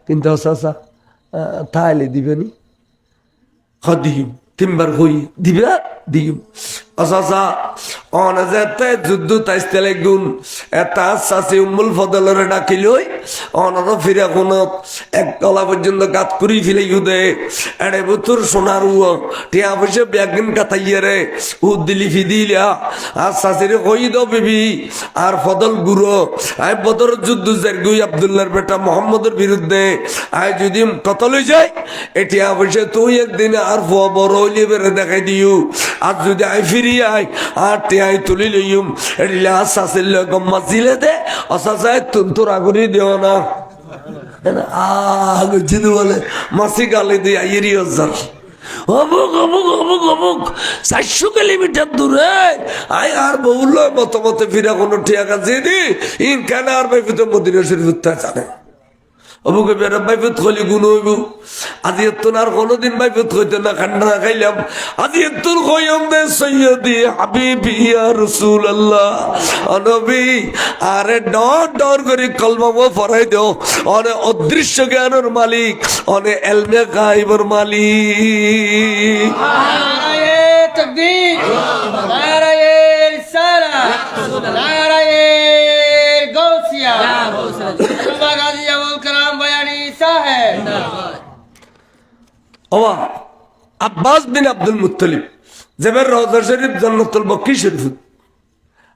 কিন্তু আশা তাহলে দিবেনি দিম 3 বার হই দিবে দিম আশা অনাজাতে যুদ্ধ তাইস্তেলে গুণ এটা আশাসি উম্মুল ফদলের ডাকিলই অনার ফিরে কোন এক গলা পর্যন্ত গাত করি ফেলে ইউদে এড়ে বুতুর সোনার টিয়া বসে ব্যাগিন কাতাইয়ে রে উ দিলি ফিদিলা আশাসির কই দাও বিবি আর ফদল গুরু আই বদর যুদ্ধ জারগুই আব্দুল্লাহর বেটা মোহাম্মদের বিরুদ্ধে আই যদি কতল হয়ে যায় এটিয়া বসে তুই একদিন আর বড় হইলে বেড়ে দেখাই দিও আর যদি আই ফিরি আই আর টিয়াই তুলি লইম এটিলে আশাসির গম্মা ছিলে দে অশাসায় তোর আগরি দেও না জিদু বলে মাসি গালে দিয়ে আইয়েরি হজার অমুক 400 কিলোমিটার দূরে আই আর বহুল মতে ফিরা কোনো ঠিয়া কাছে দি ইন কেন আর ভাই ভিতর মদিনা শরীফ জানে অমুকে বেড়া বাইফত খলি গুণ হইব আজি এতন আর কোনোদিন বাইফত হইতে না খান্না খাইলাম আজি এতন কইম দে সৈয়দি হাবিবি ইয়া রাসূলুল্লাহ নবী আরে ডর করে কলমা পড়াই দাও অনে অদৃশ্য জ্ঞানের মালিক অনে এলমে গায়বের মালিক নারায়ে তাকবীর নারায়ে রিসালাত নারায়ে গাউসিয়া ওয়া আব্বাস বিন আব্দুল মুত্তালিব যেবার রওজা শরীফ জান্নাতুল বক্কি শরীফ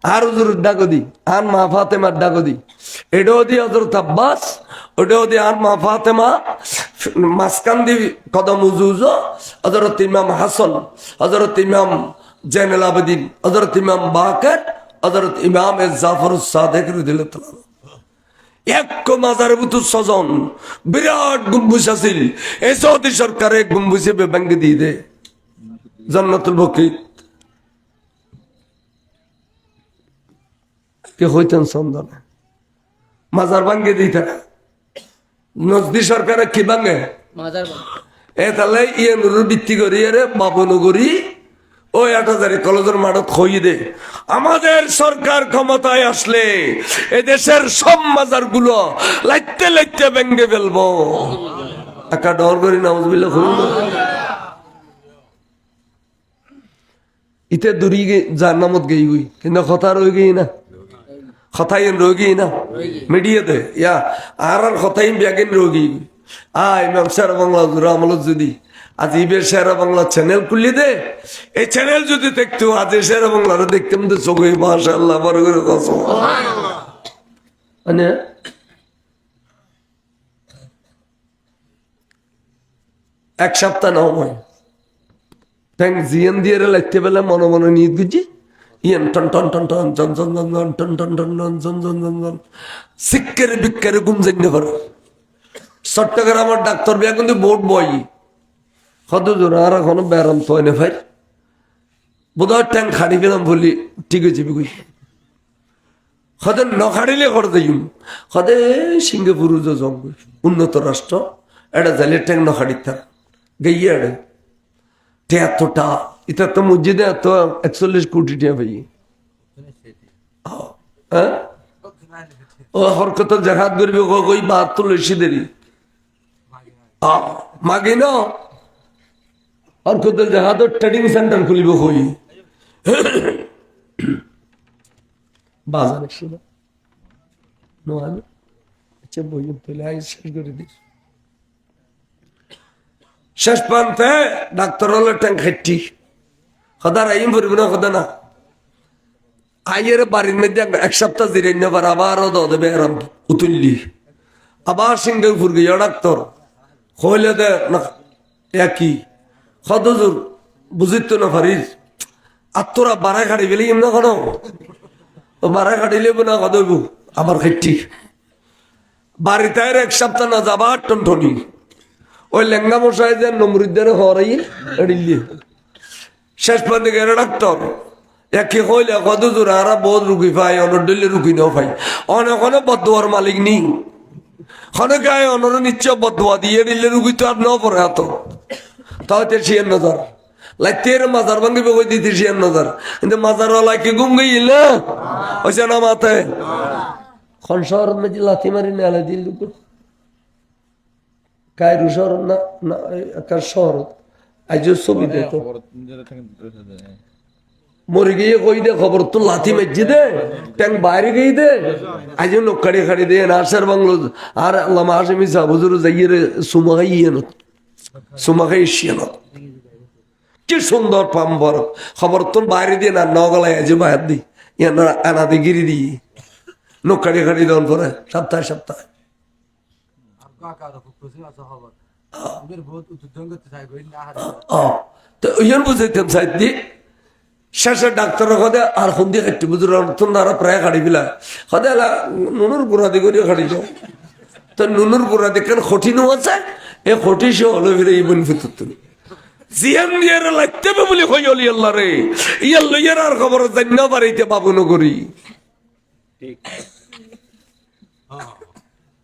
আর হুজুরের ডাকদি আর মা ফাতেমার ডাকদি এটাও দি হযরত আব্বাস ওটাও দি আর মা ফাতেমা মাসকান দি কদম উজুজো হযরত ইমাম হাসান হযরত ইমাম জাইনুল আবেদিন হযরত ইমাম বাকের হযরত ইমাম জাফরুস সাদিক রাদিয়াল্লাহু তাআলা এক মাজার বুতু সজন বিরাট গম্বুজ আছিল এই সৌদি সরকারে গম্বুজে ভেঙে দিয়ে দে জান্নাতুল বক্কি কে হইতেন সন্ধানে মাজার ভাঙ্গে দিতে নজদি সরকারে কি ভাঙ্গে এ তাহলে ইয়ে নুরুর ভিত্তি করি রে বাবনগরী ওই ৮,০০০ কলেজের মাঠত খই দে আমাদের সরকার ক্ষমতায় আসলে এদেশের সব মাজার গুলো লাইতে লাইতে ভেঙ্গে ফেলবো একা ডর করি নাউজুবিল্লাহ ইতে দূরি জান্নামত গই গই কিন্তু কথা রয়ে গই না কথাই রয়ে গই না মিডিয়াতে ইয়া আর কথাই ব্যাগেন রয়ে গই ইমাম শের বাংলা আমলত যদি আজ ইবের শের বাংলা চ্যানেল খুললি দে এই চ্যানেল যদি দেখতো আজ শের বাংলার দেখতাম তো চোখে মাশাআল্লাহ বড় করে কসম মানে এক সপ্তাহ নাও হয় ট্যাং জিয়ান দিয়ে লাগতে পেলে মনে মনে নিয়ে গুজি ইয়ান টন টন টন টন জন জন জন জন টন টন টন জন জন জন জন জন সিক্কারে বিক্কারে গুম জানি পারো চট্টগ্রামের ডাক্তার বিয়া কিন্তু বোর্ড বই কত জোর আর এখনো ব্যারাম তো এনে ভাই বোধহয় ট্যাং খাড়ি পেলাম বলি ঠিক আছে বিগুই সদে নখাড়িলে করে দিম সদে সিঙ্গাপুর জঙ্গ উন্নত রাষ্ট্র এটা জালের ট্যাং নখাড়ির থাক গেইয়ে এড়ে এতটা এটা তো মসজিদে এত ৪১ কোটি টাকা ভাই হ্যাঁ ও হরকত জাহাদ করবি কই ৭২ লেসি দেরি মাগে না হরকত জাহাদ ট্রেডিং সেন্টার খুলিব কই বাজার ছিল নোয়ালে আচ্ছা বই তুলে আই শেষ করে দিস শেষ প্রান্তে ডাক্তার হলো ট্যাং খাইটি সদার আইম পড়ব না সদা না আইয়ের বাড়ির মধ্যে এক সপ্তাহ জিরে নেবার আবারও দেবে আরাম উতুললি আবার সিঙ্গাপুর গিয়ে ডাক্তার হইলে দে না একই সদজুর বুঝিত না পারিস আর তোরা বাড়াই খাড়ি গেলে না কোনো বাড়াই খাড়িলে না কদব আবার খাইটি বাড়িতে এক সপ্তাহ না যাবা টনটনি ওই লেঙ্গা মশাই যে নমরুদ্দের হরাই এড়িয়ে শেষ পর্যন্ত গেলে ডাক্তার একে হইলে কত জোর আর বহুত রুগী পাই অনর ডলে রুগী নাও পাই অনেক বদুয়ার মালিক নি অনেক গায়ে অনর নিশ্চয় বদুয়া দিয়ে দিলে রুগী তো আর ন পড়ে হাত তাও শিয়ার নজর লাইতের মাজার ভাঙ্গিবে কই দিতে শিয়ার নজর কিন্তু মাজার লাইকে গুম গেইল না হইছে না মাথায় খন শহর মধ্যে লাথি মারি নেলা দিল কায়রু শহর না একটা শহর আজ ছবি দেখো মরে গিয়ে কই দে খবর তো লাথি মেজি দে ট্যাং বাইরে গিয়ে দে আজ লোক কাড়ি খাড়ি দে নার্সার বাংলো আর আল্লাহ হাসিমি সাহেব হুজুর যাইয়ে সুমাখাই ইয়েন সুমাখাই শিয়ান কি সুন্দর পাম্বর খবর তো বাইরে দিয়ে না নগলায় আজ বাইর দি ইয়ান আনাদি গিরি দি লোক কাড়ি খাড়ি দেন পরে সপ্তাহে সপ্তাহে তো ইয়ান বুঝাইতাম সাইড দি শেষে ডাক্তার সদে আর সন্ধ্যা খাটি বুঝুর তোমরা প্রায় খাড়ি পেলা সদে নুনুর গুড়া দি করিও খাড়ি যাও তো নুনুর গুড়া দেখেন কঠিনও আছে এই কঠি সে হলো ফিরে এই বন ভিতর তুমি জিয়ান দিয়ে লাগতে বলে কই অলি আল্লাহ রে ইয়ার লইয়ার আর খবর জান্য পারিতে পাবো নগরী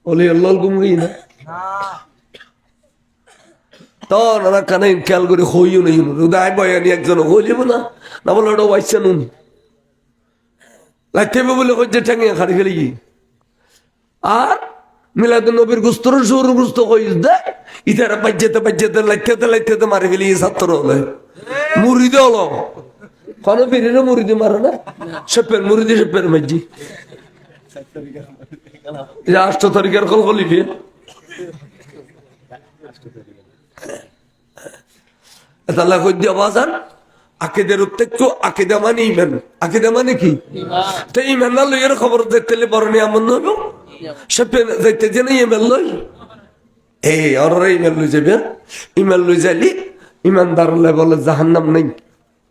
অলি আল্লাহ গুমরি না তো নানা কানে খেয়াল করে হইও নেই উদয় বয়ানি একজন হয়ে যাব না না বলে ওটা ওয়াইসা নুন লাগতে বলে কই যে ঠেঙিয়া খাড়ি ফেলি আর মিলাদ নবীর গুস্তর সুর গুস্ত কই দে ইতারা বাজ্যেতে লাইতে মারি ফেলি ছাত্র হলে মুড়িদে হলো কোন ফিরিরে মুড়িদে মারে না সেপের মুড়িদে সেপের মাঝি ৮ তারিখের কল কলি ফির তাহলে কই দিয়া বাজান আকিদের উত্তেকটু আকিদা মানে ইমান, আকিদা মানে কি? তো ইমান না লইয়ের খবর দেখতে বড় নিয়ামত নইব সে যাইতে যে না ইমান লই এই অর ইমান লই যাবে, ইমান লই যাইলি ইমানদার বলে জাহান্নাম নেই,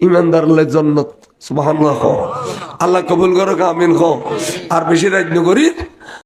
ইমানদার জন্নত। সুবহানাল্লাহ, আল্লাহ কবুল করো, আমিন। আর বেশি রাজনীতি করি